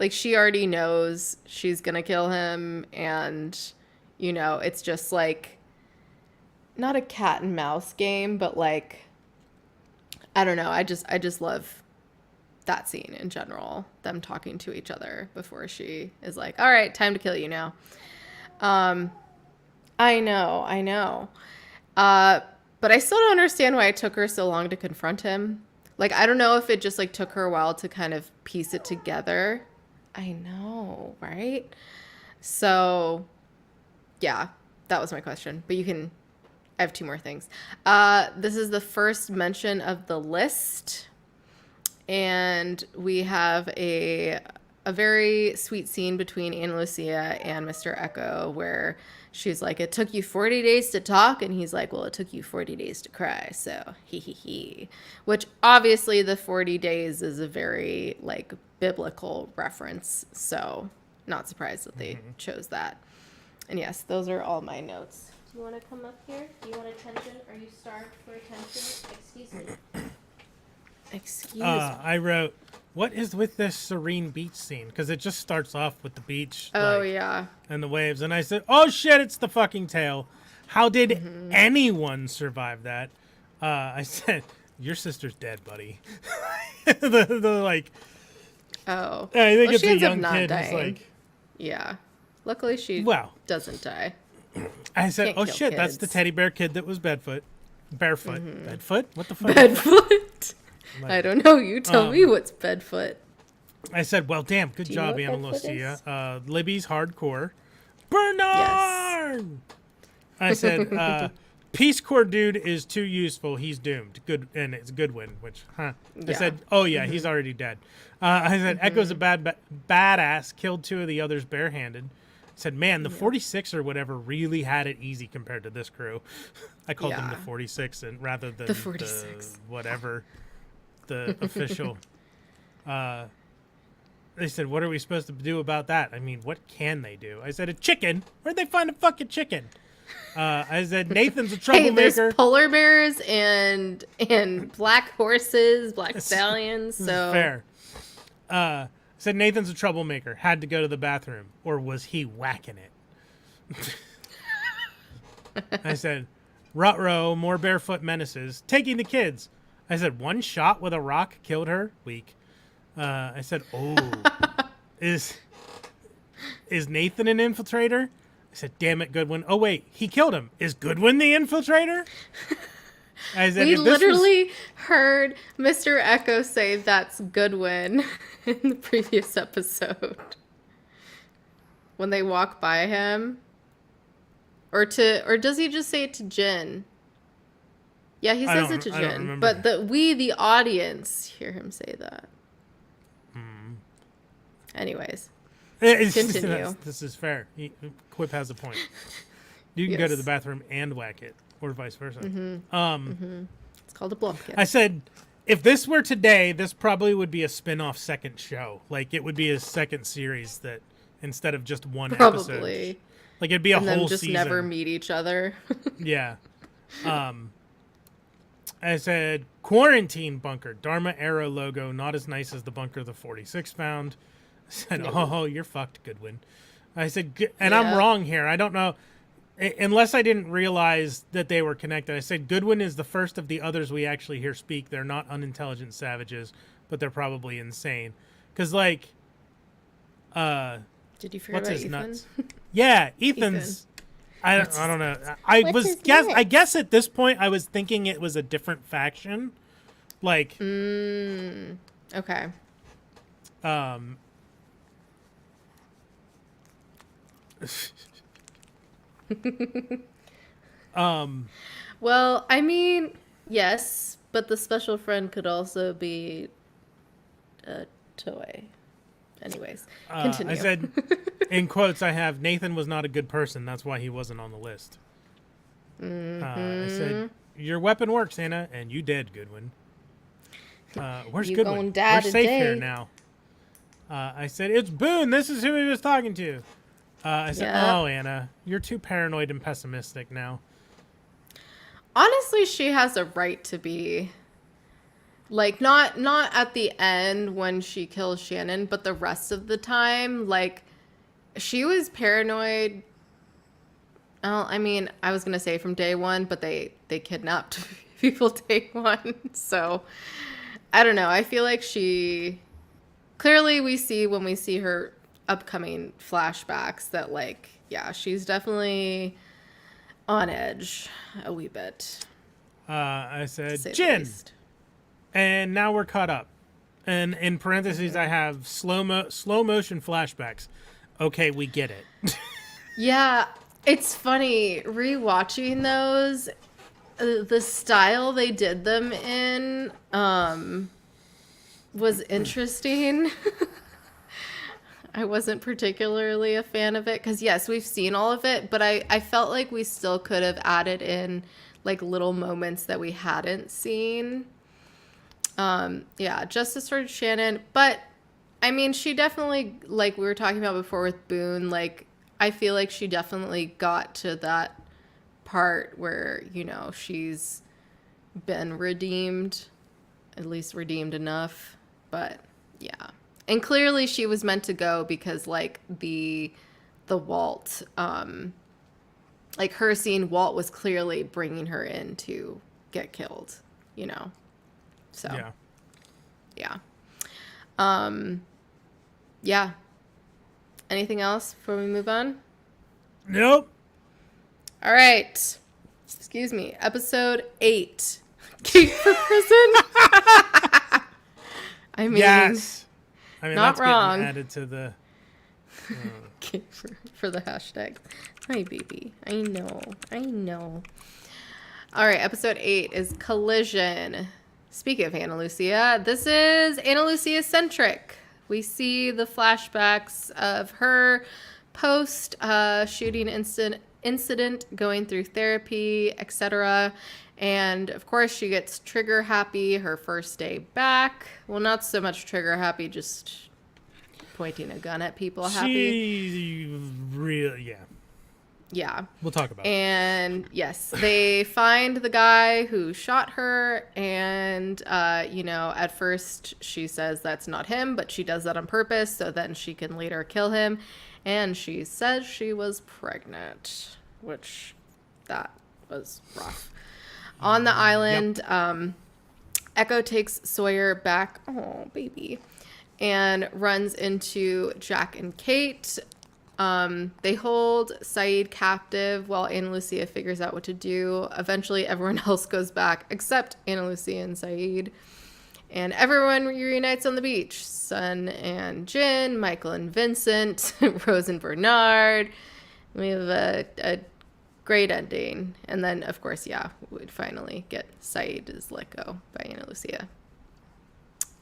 she already knows she's gonna kill him, and you know, it's just like not a cat and mouse game, but like, I don't know. I just love that scene in general, them talking to each other before she is like, all right, time to kill you now. I know. But I still don't understand why it took her so long to confront him. Like, I don't know if it just like took her a while to kind of piece it together. I know, right? So yeah, that was my question, but I have 2 more things. This is the first mention of the list. And we have a very sweet scene between Ana Lucia and Mr. Echo where she's like, it took you 40 days to talk. And he's like, well, it took you 40 days to cry. So he. Which obviously the 40 days is a very like biblical reference. So not surprised that they chose that. And yes, those are all my notes. Do you want to come up here? Do you want attention? Are you starved for attention? Excuse me. Excuse me. I wrote, what is with this serene beach scene? Because it just starts off with the beach. Oh, yeah. And the waves. And I said, oh, shit, it's the fucking tail. How did anyone survive that? I said, your sister's dead, buddy. the like, Oh. I think Well, it's she a ends up young not kid who's dying. like, Yeah. Luckily, she well, doesn't die. I said, Can't oh kill shit, that's the kids. teddy bear kid that was barefoot. Bedfoot? What the fuck? Bedfoot. Like, I don't know. You tell me what's bedfoot. I said, well, damn, good Do you know job, what Anna Bedfoot Lucia. is? Libby's hardcore. Bernard! I said, Peace Corps dude is too useful. He's doomed. Good, and it's Goodwin, which, I Yeah. said, oh yeah, he's already dead. I said, Echo's a badass. Killed 2 of the others barehanded. I said, man, the 46 or whatever really had it easy compared to this crew. I called them the 46 and rather than The 46. whatever the official. They said, what are we supposed to do about that? I mean, what can they do? I said, a chicken. Where'd they find a fucking chicken? I said, Nathan's a Hey, troublemaker. there's polar bears and black horses, black stallions. This is So fair. I said, Nathan's a troublemaker. Had to go to the bathroom. Or was he whacking it? I said, Ruh-roh, more barefoot menaces. Taking the kids. I said, one shot with a rock killed her. Weak. I said, oh, is Nathan an infiltrator? I said, damn it, Goodwin. Oh, wait, he killed him. Is Goodwin the infiltrator? I said, we if this literally heard Mr. Echo say that's Goodwin in the previous episode. When they walk by him. Or does he just say it to Jin? Yeah, he says it to I don't Jin. remember. But the audience, hear him say that. Anyways. Continue. This is fair. Quip has a point. You can go to Yes. the bathroom and whack it, or vice versa. It's called a blumpkin. I said, if this were today, this probably would be a spin-off second show. Like, it would be a second series that, instead of just one episode. Probably. Like, it'd be a And whole them just season. never meet each other. Yeah. I said, quarantine bunker. Dharma Arrow logo, not as nice as the bunker the 46 found. I said, oh, you're fucked, Goodwin. I said, and I'm Yeah. wrong here. I don't know. Unless I didn't realize that they were connected. I said, Goodwin is the first of the others we actually hear speak. They're not unintelligent savages, but they're probably insane. Because, like, Did you forget what's about his Ethan? nuts? Yeah, Ethan's. I don't know. I what's was his guess. I nuts? guess at this point I was thinking it was a different faction, like Okay. Well, I mean, yes, but the special friend could also be a toy. Anyways, continue. I said, in quotes, I have Nathan was not a good person. That's why he wasn't on the list. I said, your weapon works, Anna, and you dead, Goodwin. Where's You Goodwin? gonna die We're safe here today. now. I said, it's Boone. This is who he was talking to. I said, Yeah. oh, Anna, you're too paranoid and pessimistic now. Honestly, she has a right to be. Like, not at the end when she kills Shannon, but the rest of the time, like, she was paranoid. Well, I mean, I was going to say from day one, but they kidnapped people day one. So, I don't know. I feel like she... Clearly, we see when we see her upcoming flashbacks that, like, yeah, she's definitely on edge a wee bit. I To said, say the Jin. least. And now we're caught up. And in parentheses, I have slow motion flashbacks. Okay, we get it. Yeah, it's funny rewatching those. The style they did them in was interesting. I wasn't particularly a fan of it because, yes, we've seen all of it, but I felt like we still could have added in like little moments that we hadn't seen. Yeah, justice for Shannon, but I mean, she definitely, like we were talking about before with Boone, like I feel like she definitely got to that part where, you know, she's been redeemed, at least redeemed enough, but yeah. And clearly she was meant to go because like the Walt, like her seeing Walt was clearly bringing her into get killed, you know. So yeah. Yeah. Anything else before we move on? Nope. All right. Excuse me. Episode 8. Kate for prison. I mean, yes. I mean, not that's wrong. Getting added to the. Kate for the hashtag. Hi, baby. I know. All right. Episode 8 is Collision. Speaking of Ana Lucia, this is Ana Lucia centric. We see the flashbacks of her post shooting incident, going through therapy, etc. And of course, she gets trigger happy her first day back. Well, not so much trigger happy, just pointing a gun at people happy. She really, yeah. Yeah. We'll talk about it. And yes, they find the guy who shot her. And, at first she says that's not him, but she does that on purpose so then she can later kill him. And she says she was pregnant, which that was rough. On the island, Echo takes Sawyer back. Oh, baby. And runs into Jack and Kate. They hold Saeed captive while Ana Lucia figures out what to do. Eventually, everyone else goes back except Ana Lucia and Saeed. And everyone reunites on the beach. Sun and Jin, Michael and Vincent, Rose and Bernard. We have a great ending. And then, of course, we'd finally get Saeed is let go by Ana Lucia.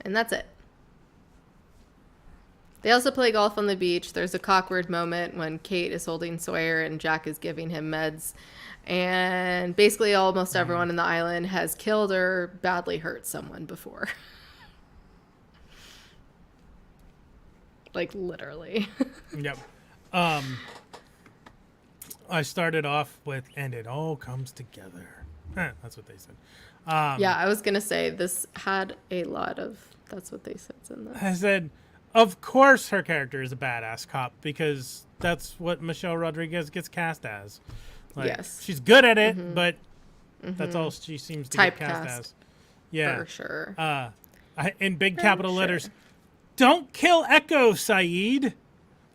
And that's it. They also play golf on the beach. There's a awkward moment when Kate is holding Sawyer and Jack is giving him meds. And basically almost everyone in the island has killed or badly hurt someone before. Like, literally. Yep. I started off with, and it all comes together. That's what they said. I was going to say, this had a lot of, that's what they said in this. I said, of course her character is a badass cop, because that's what Michelle Rodriguez gets cast as. Like, yes. She's good at it, but that's all she seems to get cast as. Yeah. For sure. In big capital letters, don't kill Echo, Saeed.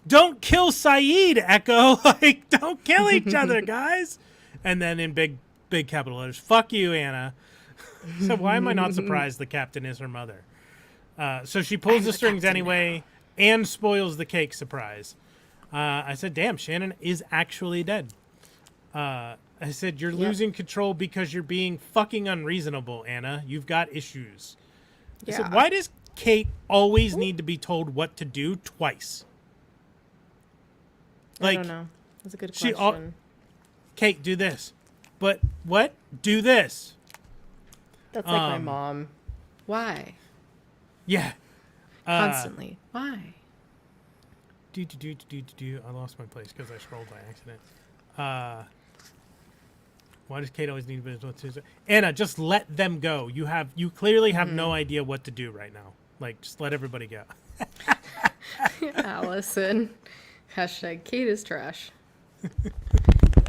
Don't kill Saeed, Echo. Like, don't kill each other, guys. And then in big capital letters, fuck you, Anna. So why am I not surprised the captain is her mother? So she pulls the strings anyway and spoils the cake surprise. I said, damn, Shannon is actually dead. I said, you're losing control because you're being fucking unreasonable, Anna. You've got issues. I said, why does Kate always need to be told what to do twice? Like, I don't know. That's a good question. Kate, do this. But what? Do this. That's like my mom. Why? Yeah. Constantly. Why? I lost my place because I scrolled by accident. Why does Kate always need to? Anna, just let them go. You clearly have no idea what to do right now. Like, just let everybody go. Allison. Hashtag Kate is trash.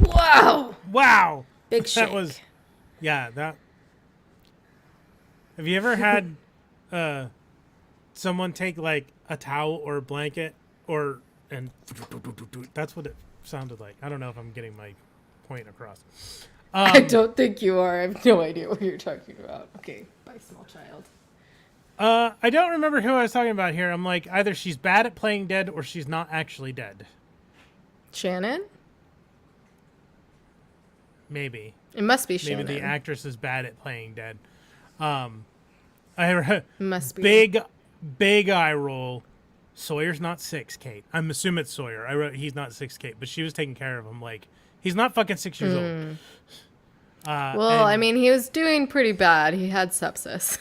Wow. Wow. Big shake. That was, that. Have you ever had someone take like a towel or a blanket and that's what it sounded like. I don't know if I'm getting my point across. I don't think you are. I have no idea what you're talking about. Okay, bye, small child. I don't remember who I was talking about here. I'm like, either she's bad at playing dead or she's not actually dead. Shannon? Maybe. It must be Shannon. Maybe the actress is bad at playing dead. I must be. Big eye roll. Sawyer's not 6, Kate. I'm assuming it's Sawyer. I wrote he's not 6, Kate, but she was taking care of him. Like, he's not fucking 6 years old. I mean, he was doing pretty bad. He had sepsis.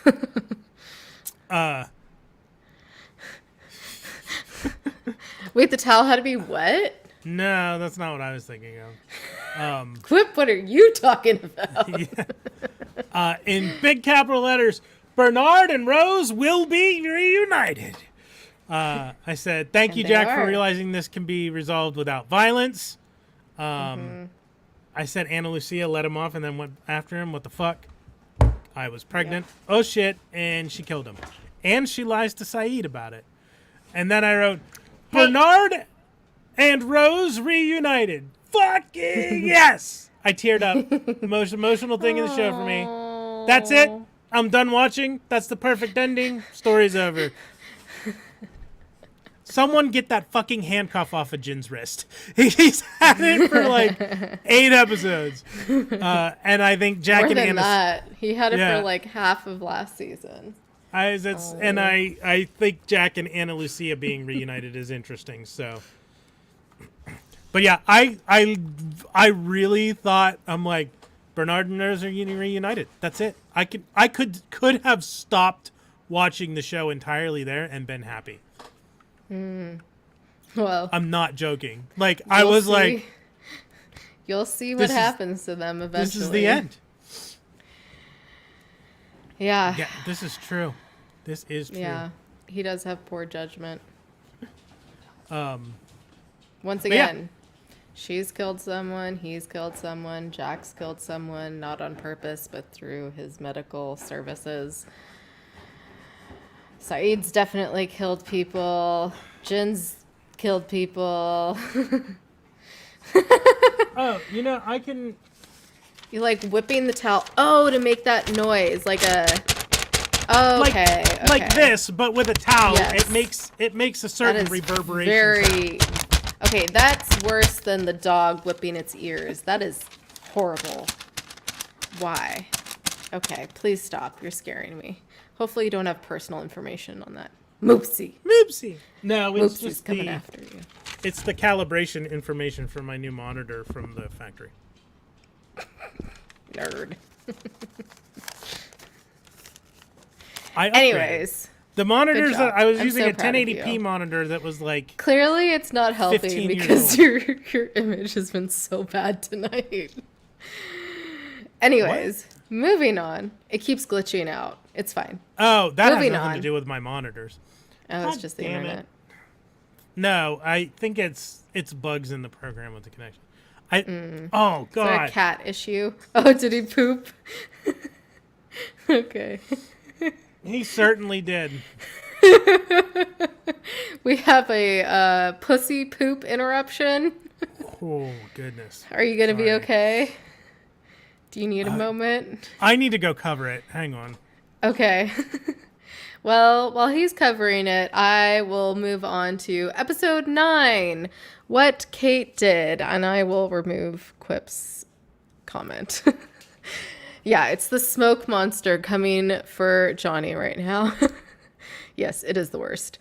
Wait, the towel had to be wet? No, that's not what I was thinking of. Quip, what are you talking about? In big capital letters, Bernard and Rose will be reunited. I said, thank you, Jack, for realizing this can be resolved without violence. I said Ana Lucia let him off and then went after him. What the fuck? I was pregnant. Oh, shit. And she killed him. And she lies to Saeed about it. And then I wrote, Bernard and Rose reunited. Fucking yes! I teared up. The most emotional thing in the show for me. That's it. I'm done watching. That's the perfect ending. Story's over. Someone get that fucking handcuff off of Jin's wrist. He's had it for like 8 episodes. And I think Jack More and than Anna... that. He had it for like half of last season. And I think Jack and Anna Lucia being reunited is interesting. So, but yeah, I really thought, I'm like, Bernard and Rose are reunited. That's it. I could have stopped watching the show entirely there and been happy. Well, I'm not joking. Like I was like, you'll see what happens to them eventually. This is the end. Yeah. Yeah, this is true. This is true. Yeah, he does have poor judgment. Once yeah. again, she's killed someone, he's killed someone, Jack's killed someone, not on purpose, but through his medical services. Saeed's definitely killed people. Jin's killed people. Oh, I can... You like whipping the towel. Oh, to make that noise, like a... Oh, okay. Like this, but with a towel. Yes. It makes a certain reverberation. Very... Okay, that's worse than the dog whipping its ears. That is horrible. Why? Okay, please stop. You're scaring me. Hopefully you don't have personal information on that. Moopsie. No, it's Moopsie's just coming after you. It's the calibration information for my new monitor from the factory. Nerd. Anyways, the monitors that I was using so a 1080p monitor that was like... Clearly it's not helping because your image has been so bad tonight. Anyways, moving on. It keeps glitching out. It's fine. Oh, that has nothing to do with my monitors. Oh, it's just the internet. No, I think it's bugs in the program with the connection. Oh, God. Is that a cat issue? Oh, did he poop? Okay. He certainly did. We have a pussy poop interruption. Oh, goodness. Are you going to be okay? Do you need a moment? I need to go cover it. Hang on. Okay. Well, while he's covering it, I will move on to episode 9, What Kate Did, and I will remove Quip's comment. Yeah, it's the smoke monster coming for Johnny right now. Yes, it is the worst.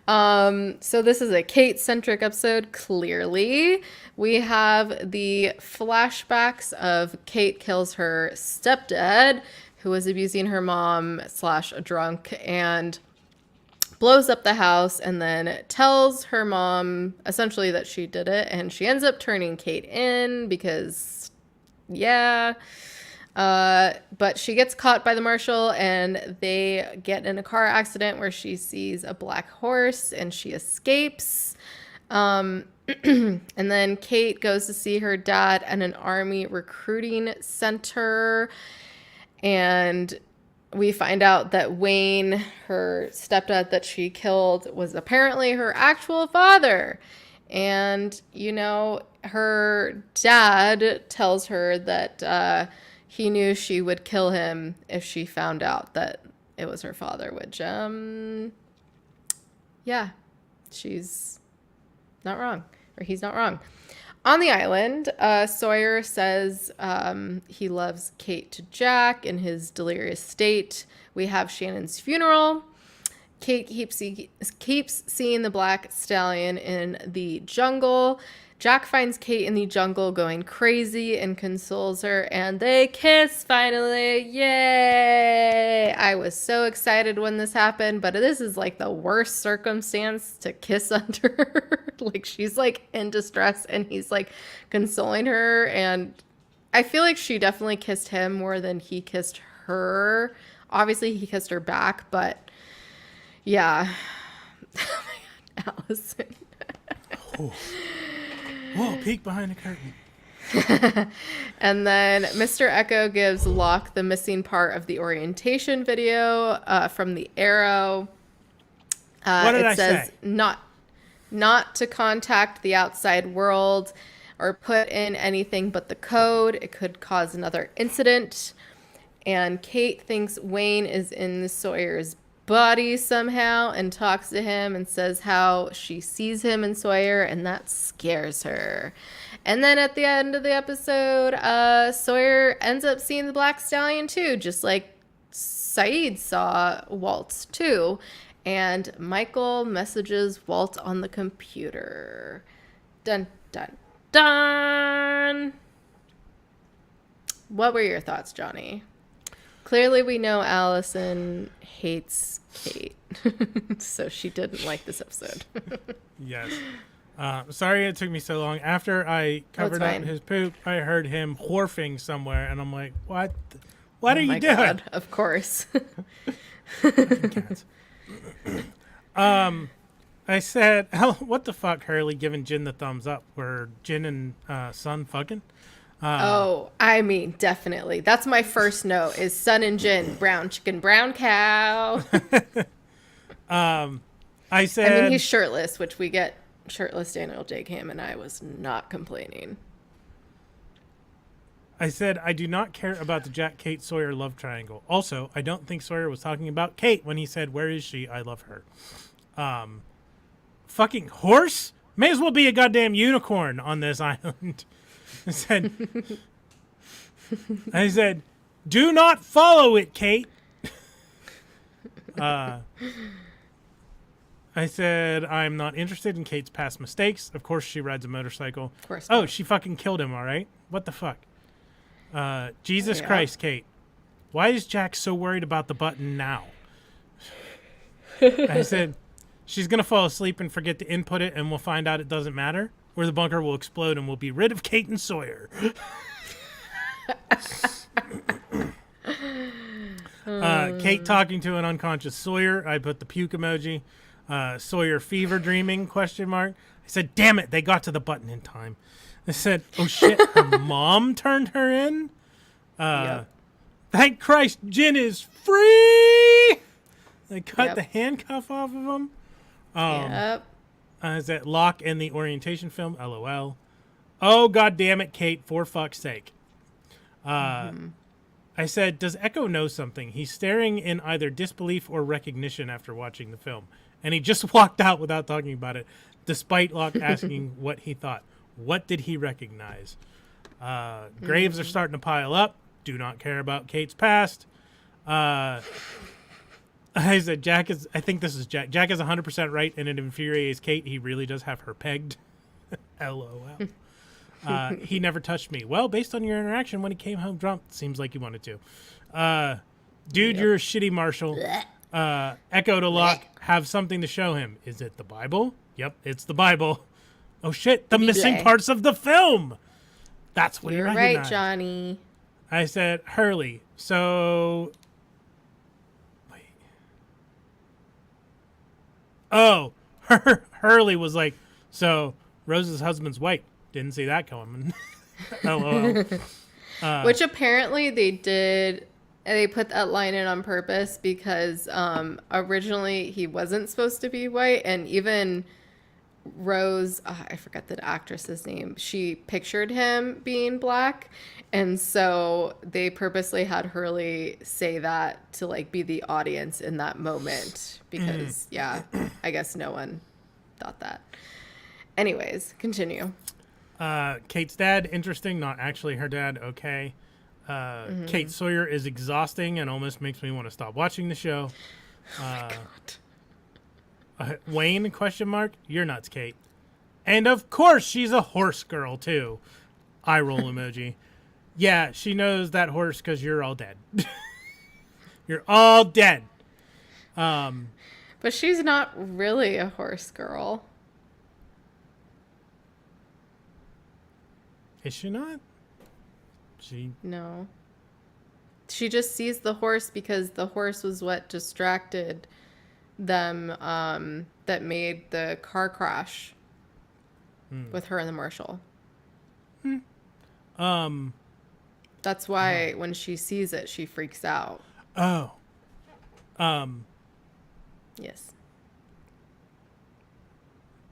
So this is a Kate-centric episode, clearly. We have the flashbacks of Kate kills her stepdad, who was abusing her mom / a drunk, and blows up the house and then tells her mom essentially that she did it. And she ends up turning Kate in because, yeah. But she gets caught by the marshal and they get in a car accident where she sees a black horse and she escapes. And then Kate goes to see her dad at an army recruiting center. And we find out that Wayne, her stepdad that she killed, was apparently her actual father. And, her dad tells her that he knew she would kill him if she found out that it was her father, which, yeah, she's not wrong, or he's not wrong. On the island, Sawyer says he loves Kate to Jack in his delirious state. We have Shannon's funeral. Kate keeps seeing the black stallion in the jungle. Jack finds Kate in the jungle going crazy and consoles her, and they kiss finally. Yay! I was so excited when this happened, but this is like the worst circumstance to kiss under. Like, she's like in distress and he's like consoling her, and I feel like she definitely kissed him more than he kissed her. Obviously he kissed her back, but yeah. Oh my God, Allison. Whoa, peek behind the curtain. And then Mr. Echo gives Locke the missing part of the orientation video from the arrow. What did it I says say? not to contact the outside world or put in anything but the code. It could cause another incident. And Kate thinks Wayne is in Sawyer's body somehow and talks to him and says how she sees him in Sawyer, and that scares her. And then at the end of the episode, Sawyer ends up seeing the Black Stallion too, just like Saeed saw Walt too. And Michael messages Walt on the computer. Dun, dun, dun. What were your thoughts, Johnny? Clearly, we know Allison hates Kate, so she didn't like this episode. Yes. Sorry it took me so long. After I covered up his poop, I heard him wharfing somewhere, and I'm like, what? What are you doing? God, of course. Cats. I said, what the fuck, Hurley giving Jin the thumbs up? Were Jin and Sun fucking? I mean, definitely. That's my first note is Sun and Jin, brown chicken, brown cow. I said... I mean, he's shirtless, which we get shirtless Daniel J. Cam, and I was not complaining. I said, I do not care about the Jack, Kate, Sawyer love triangle. Also, I don't think Sawyer was talking about Kate when he said, where is she? I love her. Fucking horse? May as well be a goddamn unicorn on this island. I said, do not follow it, Kate. I said, I'm not interested in Kate's past mistakes. Of course, she rides a motorcycle. Of course. Oh, she fucking killed him, all right? What the fuck? Jesus Christ, Kate. Why is Jack so worried about the button now? I said, she's going to fall asleep and forget to input it, and we'll find out it doesn't matter. Or the bunker will explode and we'll be rid of Kate and Sawyer. Kate talking to an unconscious Sawyer. I put the puke emoji. Sawyer fever dreaming, question mark. I said, damn it, they got to the button in time. I said, oh shit, her mom turned her in? Yep. Thank Christ, Jin is free! They cut the handcuff off of him. Yep. Is that Locke in the orientation film? LOL. Oh, god damn it, Kate, for fuck's sake. I said, does Echo know something? He's staring in either disbelief or recognition after watching the film. And he just walked out without talking about it, despite Locke asking what he thought. What did he recognize? Graves are starting to pile up. Do not care about Kate's past. I said, I think this is Jack. Jack is 100% right, and it infuriates Kate. He really does have her pegged. LOL. He never touched me. Well, based on your interaction when he came home drunk, seems like he wanted to. Dude, you're a shitty marshal. Echo to Locke, have something to show him. Is it the Bible? Yep, it's the Bible. Oh shit, the missing parts of the film. That's what you're he recognized. Right, Johnny. I said, Hurley, so... Oh, Hurley was like, so Rose's husband's white. Didn't see that coming. LOL. Which apparently they did. They put that line in on purpose because originally he wasn't supposed to be white, and even Rose, I forgot the actress's name, she pictured him being black, and so they purposely had Hurley say that to like be the audience in that moment because I guess no one thought that. Anyways, continue. Kate's dad, interesting, not actually her dad. Okay. Kate Sawyer is exhausting and almost makes me want to stop watching the show. Wayne, question mark, you're nuts, Kate. And of course she's a horse girl too. Eye roll emoji. Yeah, she knows that horse because you're all dead. You're all dead. But she's not really a horse girl. Is she not? No. She just sees the horse because the horse was what distracted them, that made the car crash with her and the marshal. That's why when she sees it, she freaks out. Oh. Yes.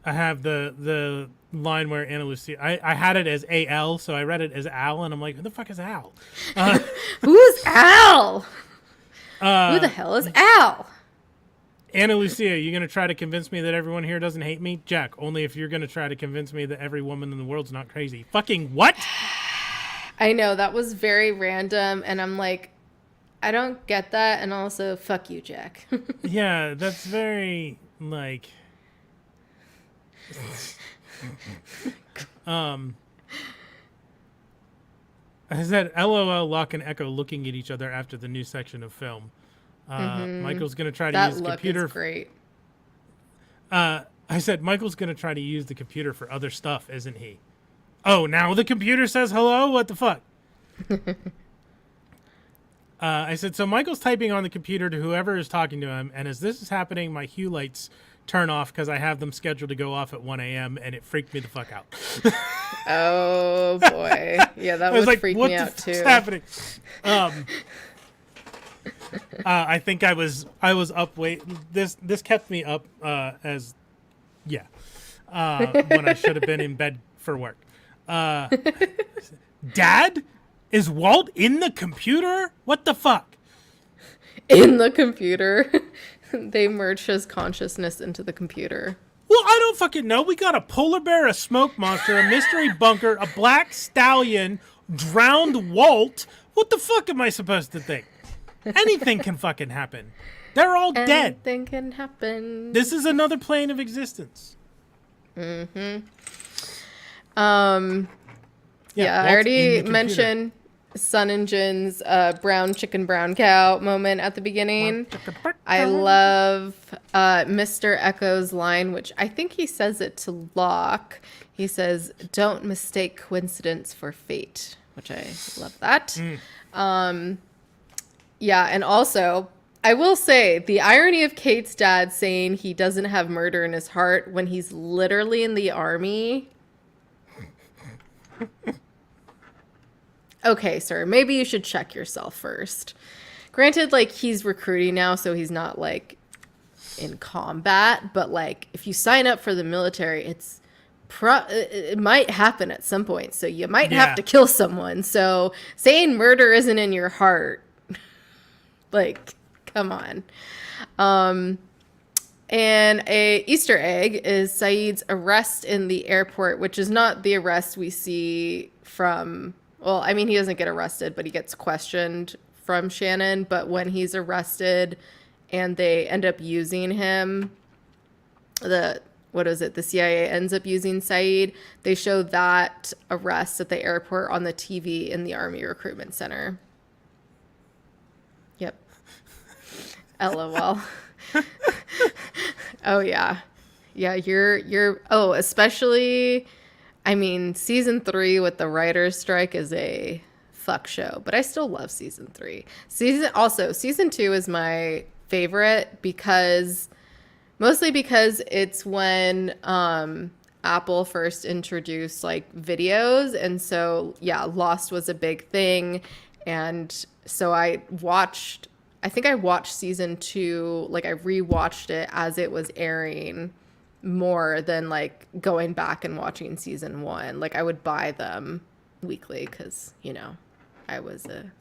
I have the line where Ana Lucia... I had it as A-L, so I read it as Al, and I'm like, who the fuck is Al? Who's Al? Who the hell is Al? Ana Lucia, you going to try to convince me that everyone here doesn't hate me? Jack, only if you're going to try to convince me that every woman in the world's not crazy. Fucking what? I know, that was very random, and I'm like, I don't get that, and also, fuck you, Jack. Yeah, that's very, like... I said, LOL, Locke and Echo looking at each other after the new section of film. Michael's going to try to use the computer. Is great. I said, Michael's going to try to use the computer for other stuff, isn't he? Oh, now the computer says hello? What the fuck? I said, so Michael's typing on the computer to whoever is talking to him, and as this is happening, my hue lights turn off because I have them scheduled to go off at 1 a.m., and it freaked me the fuck out. Oh, boy. Yeah, that would freak me out, too. What's happening? I think I was up late. This kept me up when I should have been in bed for work. Dad? Is Walt in the computer? What the fuck? In the computer? They merged his consciousness into the computer. Well, I don't fucking know. We got a polar bear, a smoke monster, a mystery bunker, a black stallion, drowned Walt. What the fuck am I supposed to think? Anything can fucking happen. They're all dead. Anything can happen. This is another plane of existence. Mm-hmm. Yeah, I already mentioned Sun and Jin's brown chicken, brown cow moment at the beginning. I love Mr. Echo's line, which I think he says it to Locke. He says, "Don't mistake coincidence for fate," which I love that. Yeah, and also, I will say, the irony of Kate's dad saying he doesn't have murder in his heart when he's literally in the army. Okay, sir, maybe you should check yourself first. Granted, like, he's recruiting now, so he's not, like, in combat. But, like, if you sign up for the military, it might happen at some point. So you might have to kill someone. So saying murder isn't in your heart, like, come on. And a Easter egg is Saeed's arrest in the airport, which is not the arrest we see from... Well, I mean, he doesn't get arrested, but he gets questioned from Shannon. But when he's arrested and they end up using him, the CIA ends up using Saeed. They show that arrest at the airport on the TV in the Army Recruitment Center. Yep. LOL. Oh, yeah. Yeah, especially... I mean, season 3 with the writer's strike is a fuck show, but I still love season 3. Season 2 is my favorite mostly because it's when Apple first introduced like videos, and so yeah, Lost was a big thing, and so I think I watched season 2, like I rewatched it as it was airing more than like going back and watching season 1. Like I would buy them weekly because, you know, I was a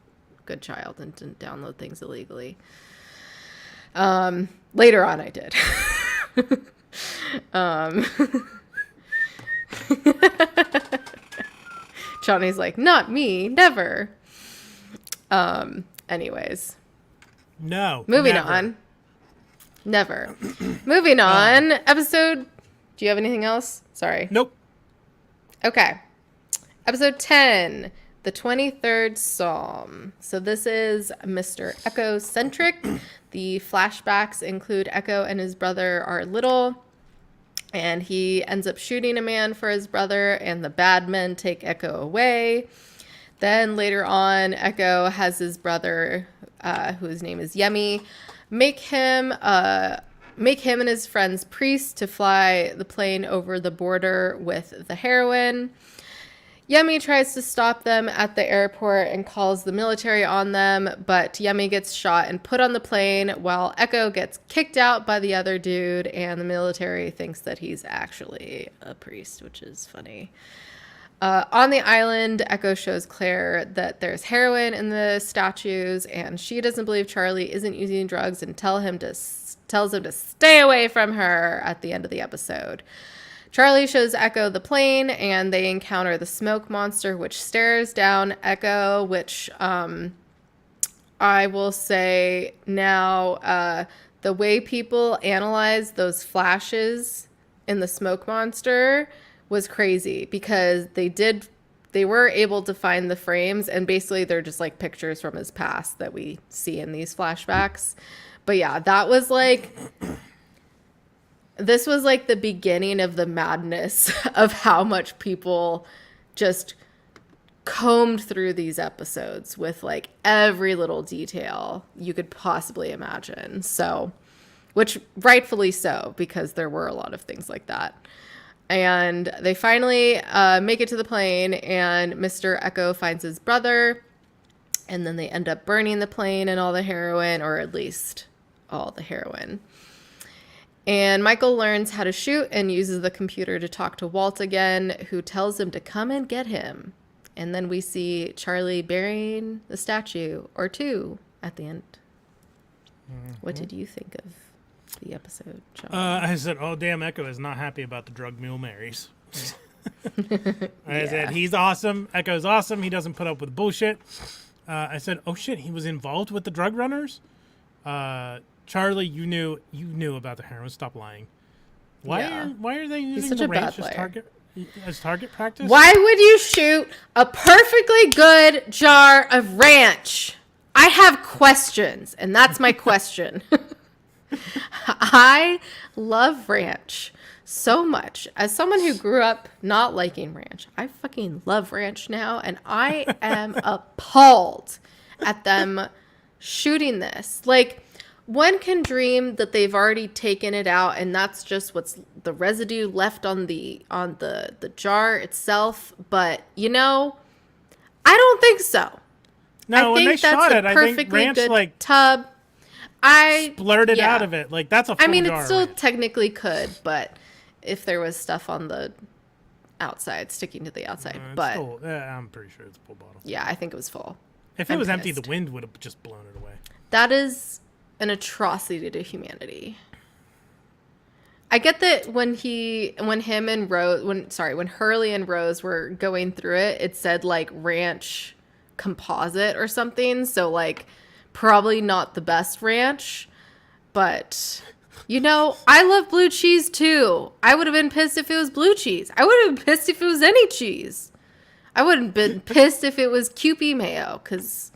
good child and didn't download things illegally. Later on I did. Johnny's like, not me, never. Anyways. No. Moving on. Never. Moving on. Episode... Do you have anything else? Sorry. Nope. Okay. Episode 10. The 23rd Psalm. So this is Mr. Echo-centric. The flashbacks include Echo and his brother are little. And he ends up shooting a man for his brother. And the bad men take Echo away. Then later on, Echo has his brother, whose name is Yemi, make him and his friends priests to fly the plane over the border with the heroine. Yemi tries to stop them at the airport and calls the military on them, but Yemi gets shot and put on the plane while Echo gets kicked out by the other dude, and the military thinks that he's actually a priest, which is funny. On the island, Echo shows Claire that there's heroin in the statues, and she doesn't believe Charlie isn't using drugs and tells him to stay away from her at the end of the episode. Charlie shows Echo the plane, and they encounter the smoke monster, which stares down Echo, which I will say now, the way people analyze those flashes in the smoke monster was crazy, because they were able to find the frames, and basically they're just like pictures from his past that we see in these flashbacks. But yeah, that was like... This was like the beginning of the madness of how much people just combed through these episodes with like every little detail you could possibly imagine. So, which rightfully so, because there were a lot of things like that. And they finally make it to the plane, and Mr. Echo finds his brother, and then they end up burning the plane and all the heroin, or at least all the heroin. And Michael learns how to shoot and uses the computer to talk to Walt again, who tells him to come and get him. And then we see Charlie burying the statue or two at the end. Mm-hmm. What did you think of the episode, John? I said, oh, damn, Echo is not happy about the drug mule Marys. I said, he's awesome. Echo's awesome. He doesn't put up with bullshit. I said, oh, shit, he was involved with the drug runners? Charlie, you knew about the heroin. Stop lying. Why are they using the ranch as target practice? Why would you shoot a perfectly good jar of ranch? I have questions, and that's my question. I love ranch so much. As someone who grew up not liking ranch, I fucking love ranch now, and I am appalled at them shooting this. Like, one can dream that they've already taken it out, and that's just what's the residue left on the jar itself. But I don't think so. No, when they shot it, I think ranch like tub. Splurted out of it. Like, that's a full jar. I mean, it still technically could, but if there was stuff on the outside, sticking to the outside, but still, I'm pretty sure it's a full bottle. Yeah, I think it was full. If it was empty, the wind would have just blown it away. That is an atrocity to humanity. I get that when Hurley and Rose were going through it, it said like ranch composite or something. So like probably not the best ranch, but I love blue cheese too. I would have been pissed if it was blue cheese. I would have been pissed if it was any cheese. I wouldn't have been pissed if it was Kewpie mayo, because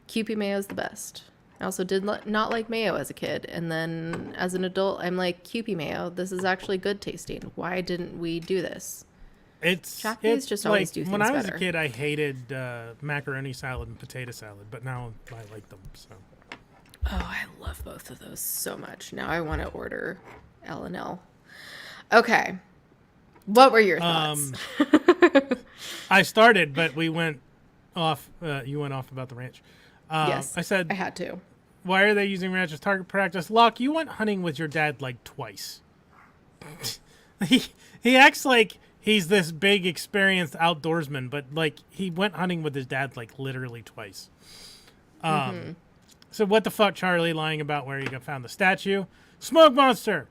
Kewpie mayo is the best. I also did not like mayo as a kid, and then as an adult, I'm like, Kewpie mayo, this is actually good tasting. Why didn't we do this? It's just always do things when I was better. a kid, I hated macaroni salad and potato salad, but now I like them. So. Oh, I love both of those so much. Now I want to order L&L. Okay, what were your thoughts? I started, but we went off. You went off about the ranch. Yes, I said I had to. Why are they using ranch as target practice? Locke, you went hunting with your dad like twice. He acts like he's this big, experienced outdoorsman, but like he went hunting with his dad like literally twice. So what the fuck, Charlie lying about where he found the statue? Smoke monster.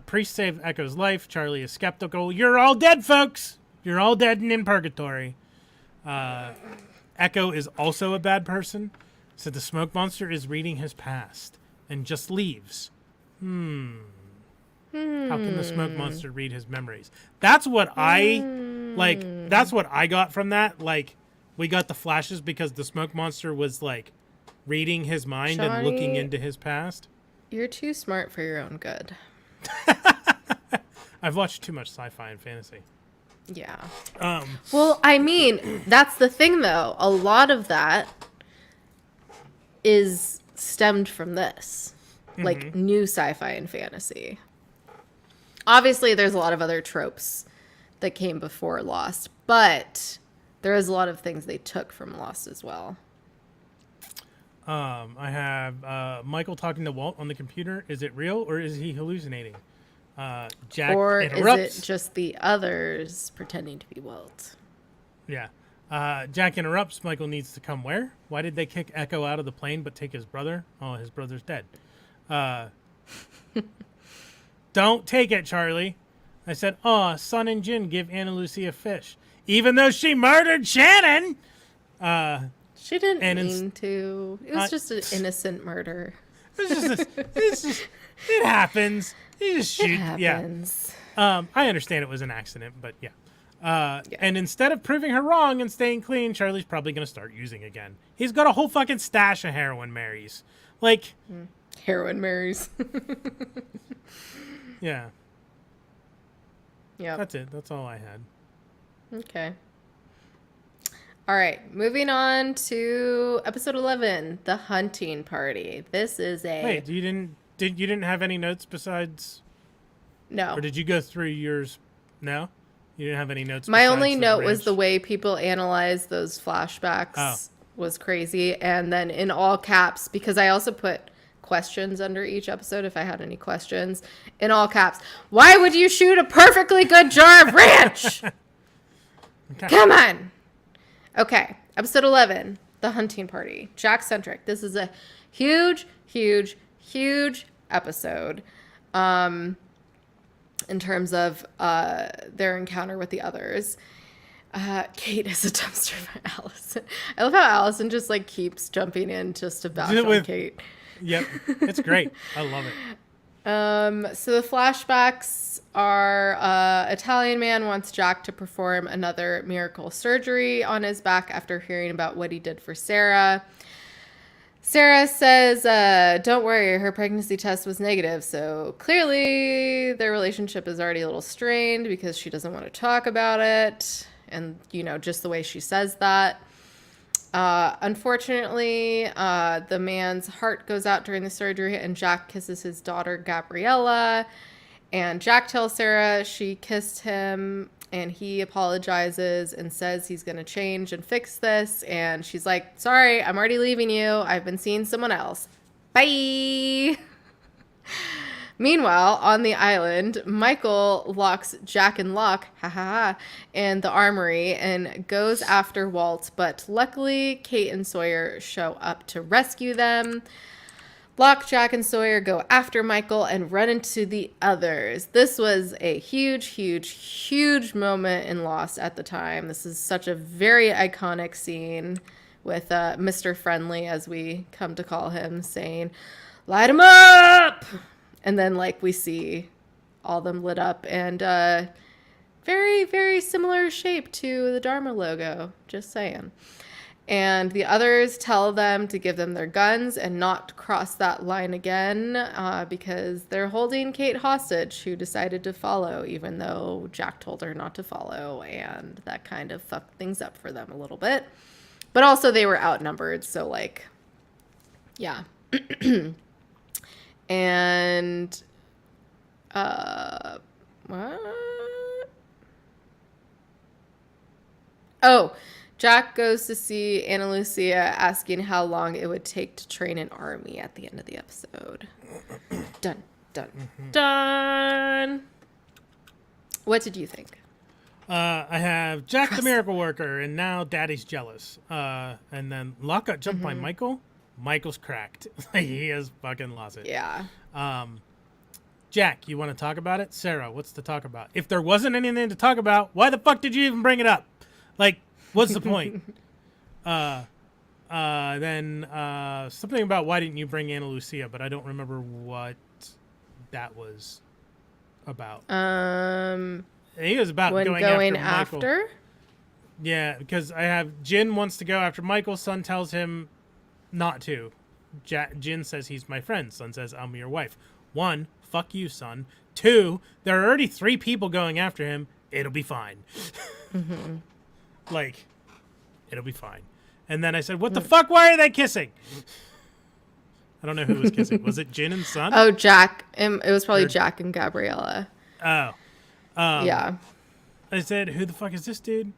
Priest saved Echo's life. Charlie is skeptical. You're all dead, folks. You're all dead and in purgatory. Echo is also a bad person. So the smoke monster is reading his past and just leaves. How can the smoke monster read his memories? That's what that's what I got from that. Like, we got the flashes because the smoke monster was like reading his mind, Johnny, and looking into his past. You're too smart for your own good. I've watched too much sci-fi and fantasy. Yeah. Well, I mean, that's the thing, though. A lot of that is stemmed from this, like new sci-fi and fantasy. Obviously, there's a lot of other tropes that came before Lost, but there is a lot of things they took from Lost as well. I have Michael talking to Walt on the computer. Is it real or is he hallucinating? Jack Or interrupts. is it just the others pretending to be Walt? Yeah. Jack interrupts. Michael needs to come where? Why did they kick Echo out of the plane but take his brother? Oh, his brother's dead. Don't take it, Charlie. I said, oh, Sun and Jin give Ana Lucia fish. Even though she murdered Shannon! She didn't mean to. It was just an innocent murder. It happens. You just shoot. It happens. Yeah. I understand it was an accident, but yeah. And instead of proving her wrong and staying clean, Charlie's probably going to start using again. He's got a whole fucking stash of heroin Marys. Like... Heroin Marys. Yeah. Yeah. That's it. That's all I had. Okay. All right. Moving on to episode 11, The Hunting Party. This is a... Wait, you didn't have any notes besides... No. Or did you go through yours? No? You didn't have any notes My besides only the note ranch? was the way people analyzed those flashbacks was crazy. And then in all caps, because I also put questions under each episode if I had any questions, in all caps, why would you shoot a perfectly good jar of ranch? Okay. Come on. Okay, episode 11, The Hunting Party. Jack-centric. This is a huge, huge, huge episode in terms of their encounter with the others. Kate is a dumpster for Allison. I love how Allison just like keeps jumping in just to bash on Kate. Yep, it's great. I love it. So the flashbacks are Italian man wants Jack to perform another miracle surgery on his back after hearing about what he did for Sarah. Sarah says, don't worry, her pregnancy test was negative. So clearly their relationship is already a little strained because she doesn't want to talk about it. And, you know, just the way she says that. Unfortunately, the man's heart goes out during the surgery and Jack kisses his daughter, Gabriella. And Jack tells Sarah she kissed him and he apologizes and says he's going to change and fix this. And she's like, sorry, I'm already leaving you. I've been seeing someone else. Bye. Meanwhile, on the island, Michael locks Jack and Locke, in the armory and goes after Walt, but luckily Kate and Sawyer show up to rescue them. Locke, Jack, and Sawyer go after Michael and run into the others. This was a huge, huge, huge moment in Lost at the time. This is such a very iconic scene with Mr. Friendly, as we come to call him, saying, light him up! And then, like, we see all of them lit up and very, very similar shape to the Dharma logo. Just saying. And the others tell them to give them their guns and not cross that line again because they're holding Kate hostage, who decided to follow, even though Jack told her not to follow. And that kind of fucked things up for them a little bit. But also they were outnumbered. So, like, yeah. And, what? Oh, Jack goes to see Ana Lucia asking how long it would take to train an army at the end of the episode. Dun, dun, dun. What did you think? I have Jack the Miracle Worker, and now Daddy's jealous. And then Locke got jumped by Michael. Michael's cracked. He has fucking lost it. Yeah. Jack, you want to talk about it? Sarah, what's to talk about? If there wasn't anything to talk about, why the fuck did you even bring it up? Like, what's the point? Then something about why didn't you bring Ana Lucia, but I don't remember what that was about. When He was about going after Michael. after? Yeah, because I have Jin wants to go after Michael. Sun tells him not to. Jin says he's my friend. Sun says I'm your wife. 1, fuck you, Sun. 2, there are already 3 people going after him. It'll be fine. Like, it'll be fine. And then I said, what the fuck? Why are they kissing? I don't know who was kissing. Was it Jin and Sun? Oh, Jack. It was probably Jack and Gabriella. Oh. Yeah. I said, who the fuck is this dude?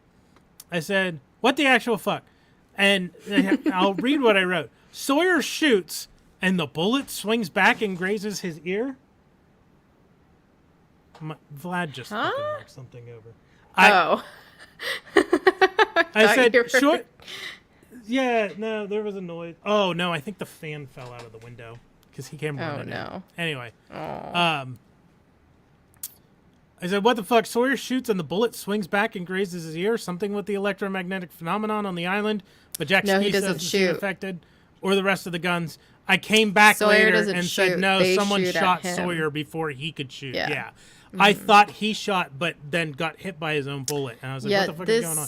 I said, what the actual fuck? And I'll read what I wrote. Sawyer shoots, and the bullet swings back and grazes his ear. Vlad just fucking knocked something over. I said, short. Yeah, no, there was a noise. Oh, no, I think the fan fell out of the window because he came running in. Anyway. I said, what the fuck? Sawyer shoots and the bullet swings back and grazes his ear. Something with the electromagnetic phenomenon on the island. But Jack Ski doesn't shoot affected. Or the rest of the guns. I came back later and said, no, someone shot Sawyer before he could shoot. Yeah. I thought he shot, but then got hit by his own bullet. And I was like, what the fuck is going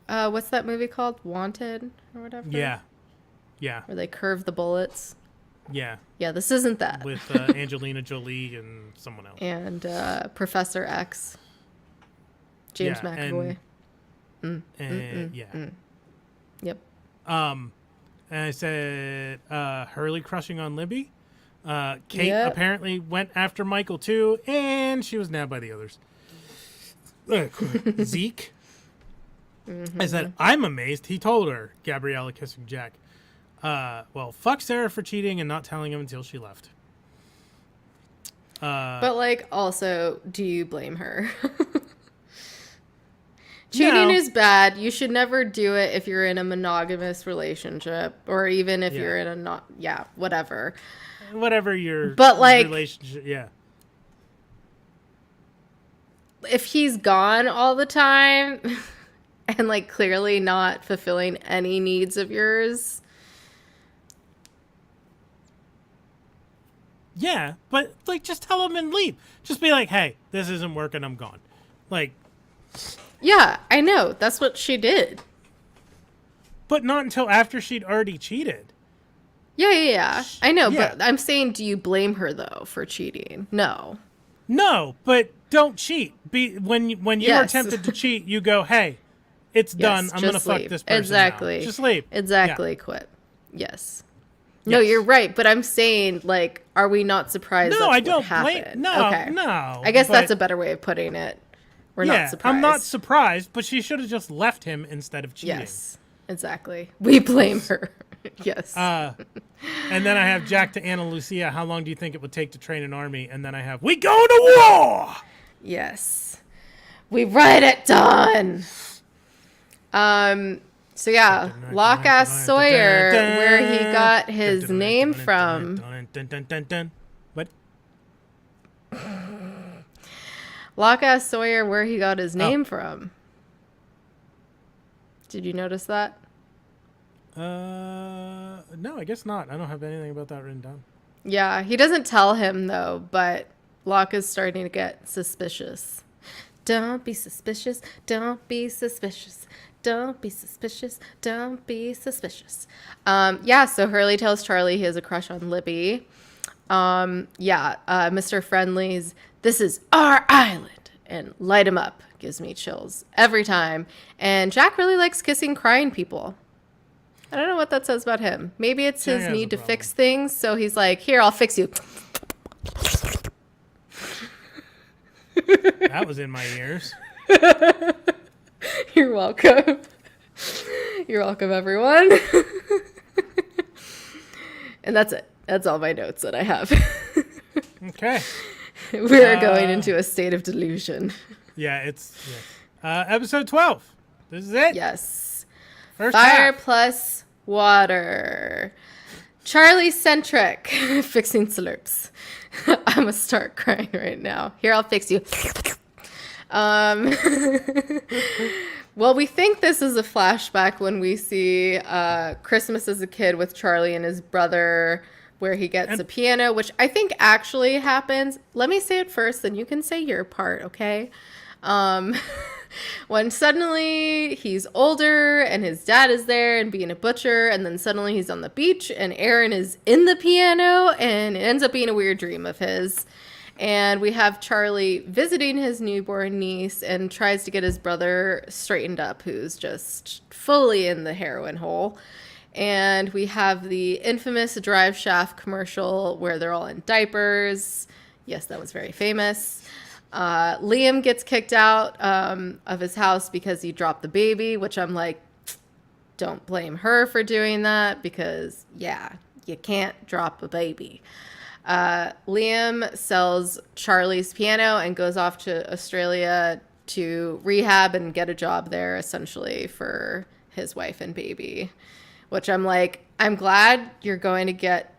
on? What's that movie called? Wanted or whatever? Yeah. Where they curve the bullets. Yeah. Yeah, this isn't that. With Angelina Jolie and someone else. And Professor X. James McAvoy. Yep. And I said, Hurley crushing on Libby. Kate apparently went after Michael too, and she was nabbed by the others. Zeke. I said, I'm amazed he told her, Gabriella kissing Jack. Well, fuck Sarah for cheating and not telling him until she left. But, like, also, do you blame her? Cheating is bad. You should never do it if you're in a monogamous relationship, or even if you're in a whatever. Whatever your relationship, if he's gone all the time and, like, clearly not fulfilling any needs of yours. Yeah, but, like, just tell him and leave. Just be like, hey, this isn't working, I'm gone. Like... Yeah, I know. That's what she did. But not until after she'd already cheated. Yeah. I know, but I'm saying, do you blame her, though, for cheating? No. No, but don't cheat. When you are tempted to cheat, you go, hey, it's done. I'm going to fuck this person Exactly. now. Just leave. Exactly. Quit. Yes. No, you're right. But I'm saying, like, are we not surprised No, that's I don't what blame... happened? No, okay. no. I guess that's a better way of putting it. We're not surprised. I'm not surprised, but she should have just left him instead of cheating. Yes, exactly. We blame her. Yes. And then I have Jack to Ana Lucia. How long do you think it would take to train an army? And then I have, we go to war! Yes. We ride at dawn. So yeah, Locke asked Sawyer where he got his name from. What? Locke asked Sawyer where he got his name from. Did you notice that? No, I guess not. I don't have anything about that written down. Yeah, he doesn't tell him though, but Locke is starting to get suspicious. Don't be suspicious. Don't be suspicious. Don't be suspicious. Don't be suspicious. So Hurley tells Charlie he has a crush on Libby. Mr. Friendly's "This is our island" and "Light 'em up" gives me chills every time. And Jack really likes kissing crying people. I don't know what that says about him. Maybe it's his need to fix things, so he's like, "Here, I'll fix you." That was in my ears. You're welcome. You're welcome, everyone. And that's it. That's all my notes that I have. Okay. We're going into a state of delusion. Yeah, episode 12. This is it. Yes. First Fire half. plus water. Charlie-centric. Fixing slurps. I'm going to start crying right now. Here, I'll fix you. Well, we think this is a flashback when we see Christmas as a kid with Charlie and his brother, where he gets a piano, which I think actually happens. Let me say it first, then you can say your part, okay? When suddenly he's older and his dad is there and being a butcher, and then suddenly he's on the beach and Aaron is in the piano, and it ends up being a weird dream of his. And we have Charlie visiting his newborn niece and tries to get his brother straightened up, who's just fully in the heroin hole. And we have the infamous Drive Shaft commercial where they're all in diapers. Yes, that was very famous. Liam gets kicked out of his house because he dropped the baby, which I'm like, don't blame her for doing that because, yeah, you can't drop a baby. Liam sells Charlie's piano and goes off to Australia to rehab and get a job there, essentially, for his wife and baby, which I'm like, I'm glad you're going to get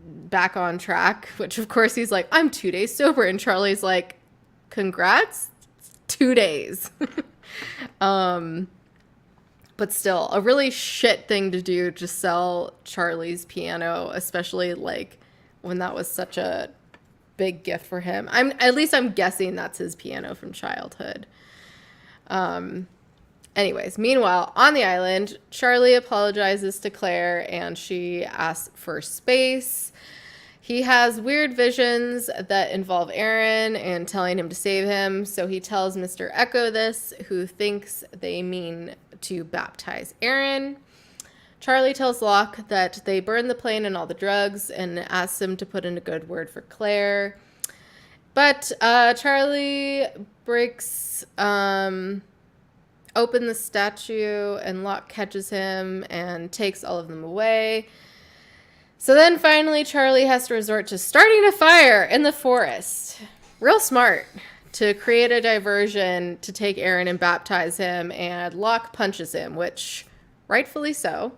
back on track, which of course he's like, I'm 2 days sober. And Charlie's like, congrats, 2 days. But still, a really shit thing to do to sell Charlie's piano, especially like when that was such a big gift for him. I'm guessing that's his piano from childhood. Anyways, meanwhile, on the island, Charlie apologizes to Claire and she asks for space. He has weird visions that involve Aaron and telling him to save him. So he tells Mr. Echo this, who thinks they mean to baptize Aaron. Charlie tells Locke that they burned the plane and all the drugs and asks him to put in a good word for Claire. But Charlie breaks open the statue and Locke catches him and takes all of them away. So then finally Charlie has to resort to starting a fire in the forest. Real smart to create a diversion to take Aaron and baptize him, and Locke punches him, which rightfully so.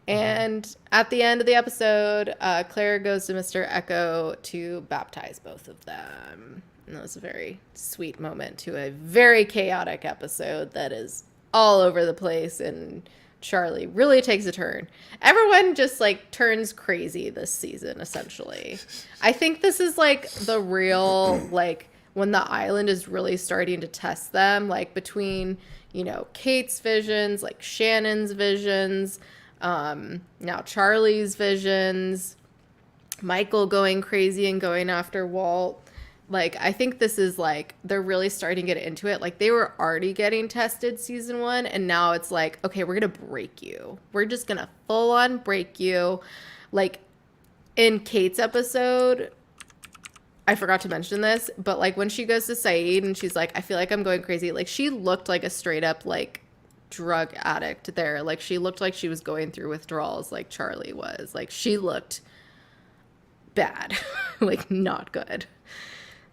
And at the end of the episode, Claire goes to Mr. Echo to baptize both of them. And that was a very sweet moment to a very chaotic episode that is all over the place, and Charlie really takes a turn. Everyone just like turns crazy this season, essentially. I think this is like the real, like, when the island is really starting to test them, like between, you know, Kate's visions, like Shannon's visions, now Charlie's visions, Michael going crazy and going after Walt. Like, I think this is like, they're really starting to get into it. Like, they were already getting tested season 1, and now it's like, okay, we're going to break you. We're just going to full on break you. Like, in Kate's episode, I forgot to mention this, but like when she goes to Saeed and she's like, I feel like I'm going crazy. Like, she looked like a straight up like drug addict there. Like, she looked like she was going through withdrawals like Charlie was. Like, she looked bad. Like, not good.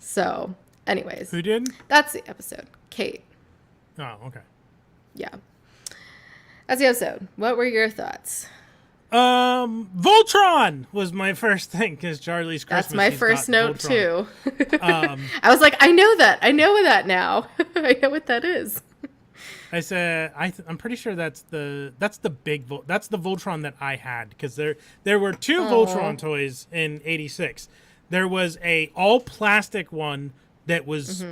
So, anyways. Who did? That's the episode. Kate. Oh, okay. Yeah. That's the episode. What were your thoughts? Voltron was my first thing because Charlie's Christmas. That's my first note Voltron. too. I was like, I know that. I know that now. I know what that is. I said, I'm pretty sure that's the big that's the Voltron that I had, because there were two Voltron toys in '86. There was a all plastic one that was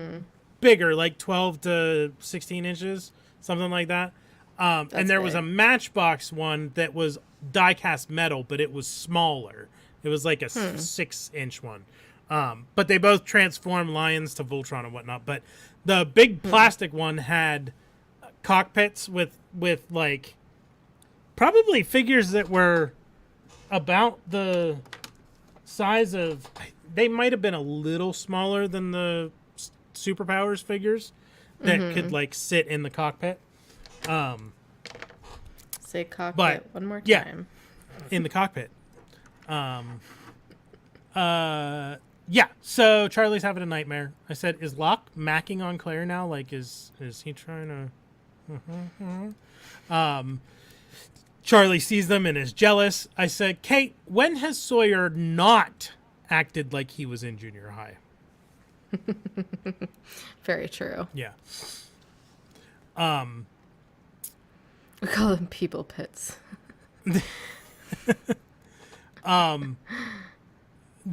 bigger, like 12 to 16 inches, something like that. And there was a Matchbox one that was die-cast metal, but it was smaller. It was like a 6-inch one. But they both transformed lions to Voltron and whatnot. But the big plastic one had cockpits with like probably figures that were about the size of, they might have been a little smaller than the Superpowers figures that could like sit in the cockpit. Say cockpit one more time. Yeah, in the cockpit. Yeah, so Charlie's having a nightmare. I said, is Locke macking on Claire now? Like, is he trying to... Charlie sees them and is jealous. I said, Kate, when has Sawyer not acted like he was in junior high? Very true. Yeah. We call them people pits.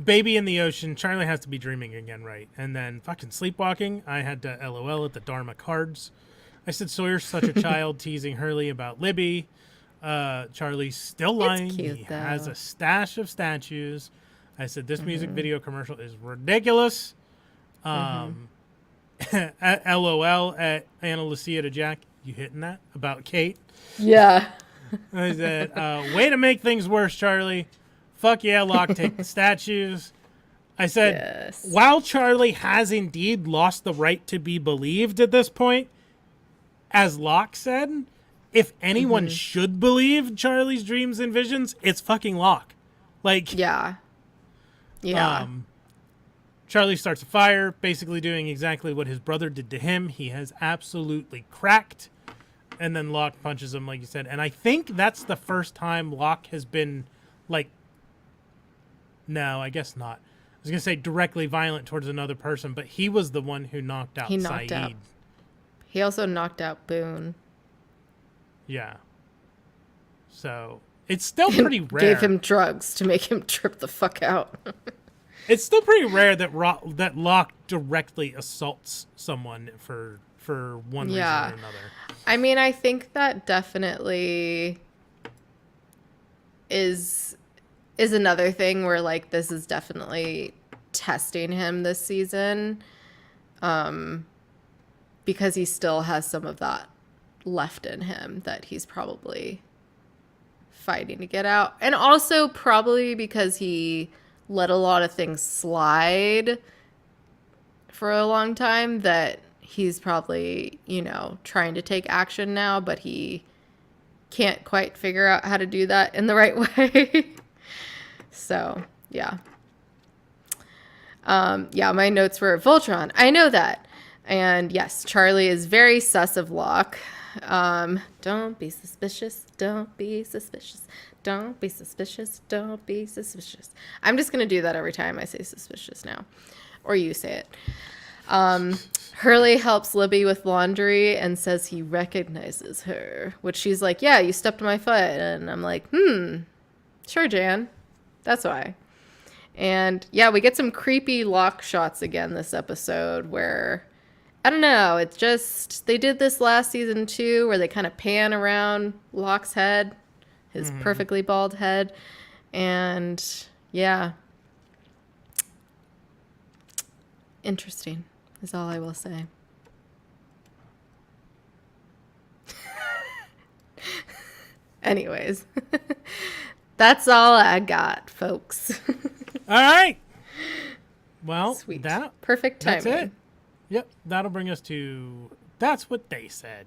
Baby in the ocean. Charlie has to be dreaming again, right? And then fucking sleepwalking. I had to LOL at the Dharma cards. I said, Sawyer's such a child, teasing Hurley about Libby. Charlie's still lying. Cute, he though. has a stash of statues. I said, this music video commercial is ridiculous. LOL at Anna Lucia to Jack. You hitting that about Kate? Yeah. I said, way to make things worse, Charlie. Fuck yeah, Locke, take the statues. I said, Yes. while Charlie has indeed lost the right to be believed at this point, as Locke said, if anyone should believe Charlie's dreams and visions, it's fucking Locke. Like, Yeah. Yeah. Charlie starts a fire, basically doing exactly what his brother did to him. He has absolutely cracked. And then Locke punches him, like you said. And I think that's the first time Locke has been, like, no, I guess not. I was going to say directly violent towards another person, but he was the one who knocked out Saeed. He also knocked out Boone. Yeah. So, it's still pretty rare. Gave him drugs to make him trip the fuck out. It's still pretty rare that that Locke directly assaults someone for one reason or another. I mean, I think that definitely is another thing where, like, this is definitely testing him this season, because he still has some of that left in him that he's probably fighting to get out. And also probably because he let a lot of things slide for a long time, that he's probably, trying to take action now, but he can't quite figure out how to do that in the right way. So, yeah. My notes were Voltron. I know that. And yes, Charlie is very sus of Locke. Don't be suspicious. Don't be suspicious. Don't be suspicious. Don't be suspicious. I'm just going to do that every time I say suspicious now. Or you say it. Hurley helps Libby with laundry and says he recognizes her, which she's like, yeah, you stepped on my foot. And I'm like, sure, Jan. That's why. And yeah, we get some creepy Locke shots again this episode where, I don't know, it's just, they did this last season too, where they kind of pan around Locke's head, his perfectly bald head. And yeah. Interesting is all I will say. Anyways, that's all I got, folks. All right. Well, Sweet. Perfect Perfect timing. That's it. Yep, that'll bring us to That's What They Said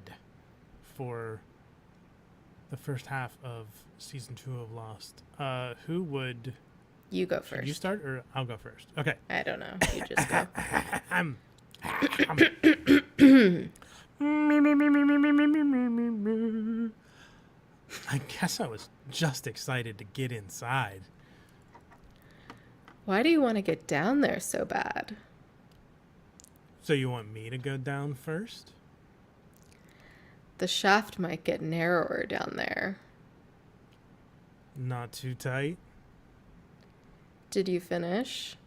for the first half of season 2 of Lost. Who would... You go first. Should you start or I'll go first? Okay. I don't know. You just go. I guess I was just excited to get inside. Why do you want to get down there so bad? So you want me to go down first? The shaft might get narrower down there. Not too tight? Did you finish?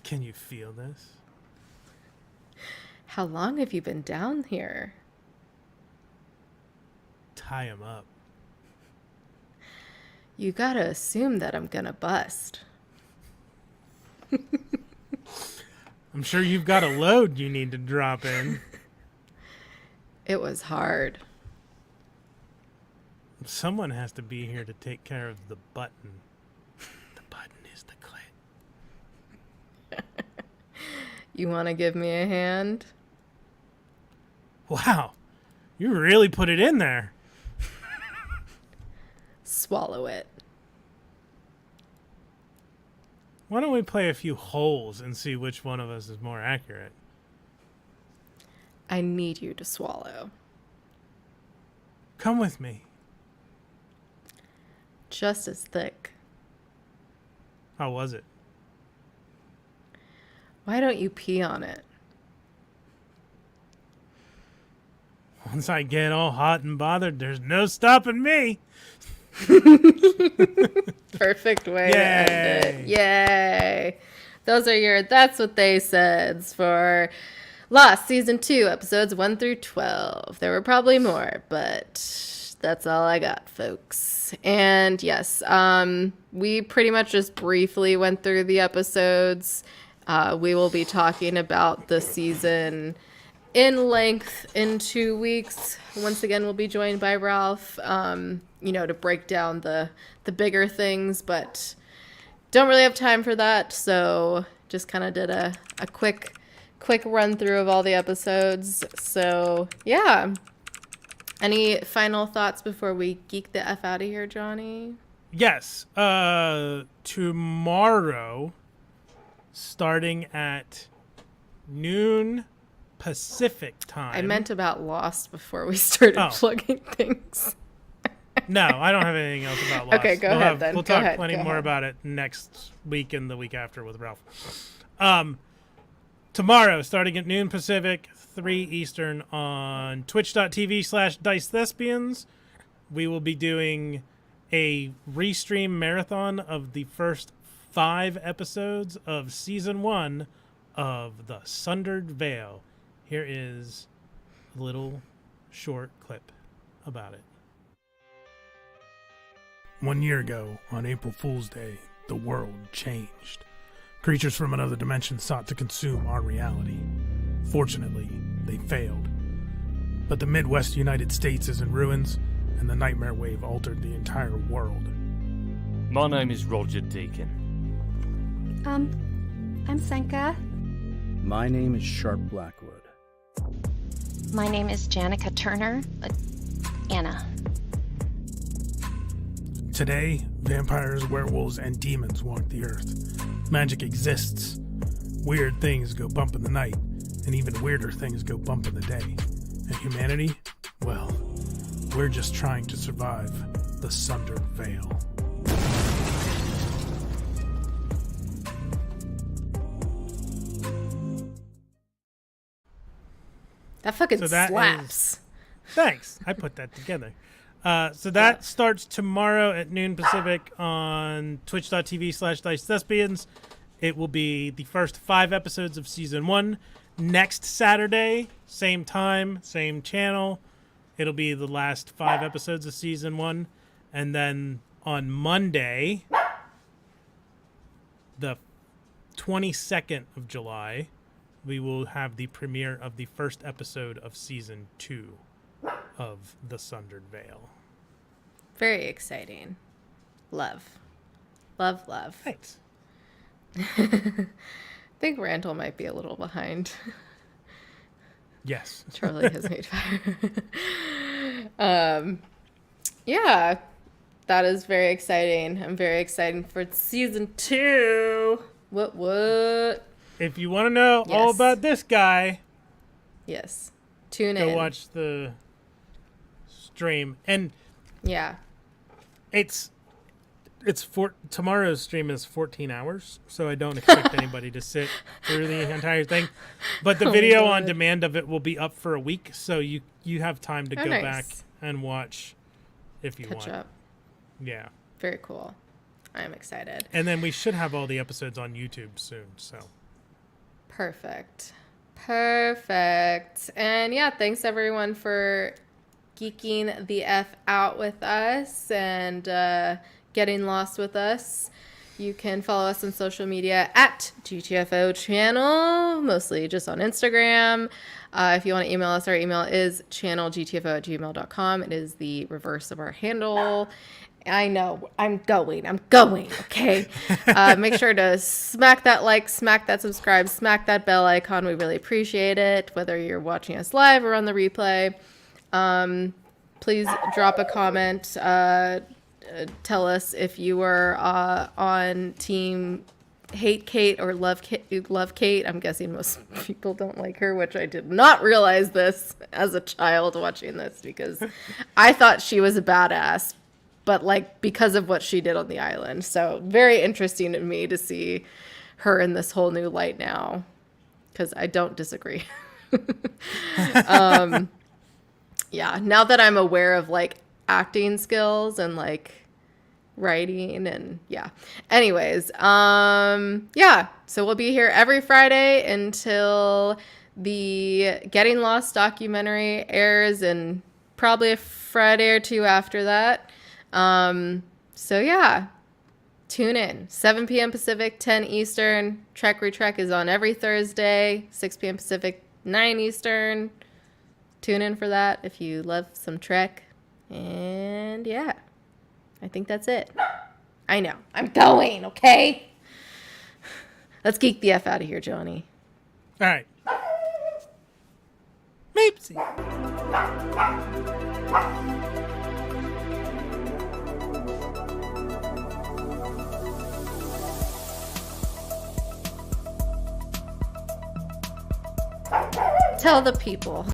Can you feel this? How long have you been down here? Tie him up. You gotta assume that I'm gonna bust. I'm sure you've got a load you need to drop in. It was hard. Someone has to be here to take care of the button. The button is the clit. You want to give me a hand? Wow. You really put it in there. Swallow it. Why don't we play a few holes and see which one of us is more accurate? I need you to swallow. Come with me. Just as thick. How was it? Why don't you pee on it? Once I get all hot and bothered, there's no stopping me. Perfect way to end it. Yay. Those are your That's What They Said for Lost Season 2, episodes 1 through 12. There were probably more, but that's all I got, folks. And yes, we pretty much just briefly went through the episodes. We will be talking about the season in length in 2 weeks. Once again, we'll be joined by Ralph, to break down the bigger things. But don't really have time for that, so just kind of did a quick run through of all the episodes. So yeah, any final thoughts before we geek the F out of here, Johnny? Yes. Tomorrow, starting at noon Pacific time. I meant about Lost before we started plugging things. No, I don't have anything else about Lost. Okay, go ahead then. We'll talk plenty more about it next week and the week after with Ralph. Tomorrow, starting at noon Pacific, 3 Eastern on twitch.tv/DiceThespians, we will be doing a restream marathon of the first 5 episodes of Season 1 of The Sundered Veil. Here is a little short clip about it. 1 year ago, on April Fool's Day, the world changed. Creatures from another dimension sought to consume our reality. Fortunately, they failed. But the Midwest United States is in ruins, and the nightmare wave altered the entire world. My name is Roger Deacon. I'm Senka. My name is Sharp Blackwood. My name is Janica Turner. Anna. Today, vampires, werewolves, and demons walk the earth. Magic exists. Weird things go bump in the night, and even weirder things go bump in the day. And humanity? Well, we're just trying to survive the Sundered Veil. That fucking slaps. Thanks. I put that together. So that starts tomorrow at noon Pacific on twitch.tv/DiceThespians. It will be the first 5 episodes of Season 1. Next Saturday, same time, same channel, it'll be the last 5 episodes of Season 1. And then on Monday, the 22nd of July, we will have the premiere of the first episode of Season 2 of The Sundered Veil. Very exciting. Love. Love, love. Thanks. I think Randall might be a little behind. Yes. Charlie has made fire. Yeah, that is very exciting. I'm very excited for Season 2. What? If you want to know all about this guy, yes, tune in. Go watch the stream. And yeah, tomorrow's stream is 14 hours, so I don't expect anybody to sit through the entire thing. But the video on demand of it will be up for a week, so you have time to go back and watch if you want. Catch up. Yeah. Very cool. I'm excited. And then we should have all the episodes on YouTube soon, so. Perfect. And yeah, thanks everyone for geeking the F out with us and getting lost with us. You can follow us on social media at GTFO channel, mostly just on Instagram. If you want to email us, our email is channelgtfo@gmail.com. It is the reverse of our handle. I know. I'm going. Okay. Make sure to smack that like, smack that subscribe, smack that bell icon. We really appreciate it, whether you're watching us live or on the replay. Please drop a comment. Tell us if you are on team hate Kate or love Kate. I'm guessing most people don't like her, which I did not realize this as a child watching this because I thought she was a badass. But like because of what she did on the island. So very interesting to me to see her in this whole new light now. Because I don't disagree. Yeah, now that I'm aware of like acting skills and like writing and yeah. Anyways, yeah. So we'll be here every Friday until the Getting Lost documentary airs and probably a Friday or two after that. So yeah, tune in. 7 p.m. Pacific, 10 Eastern. Trek Retrek is on every Thursday, 6 p.m. Pacific, 9 Eastern. Tune in for that if you love some Trek. And yeah, I think that's it. I know. I'm going, okay? Let's geek the F out of here, Johnny. All right. Meepsy. Tell the people.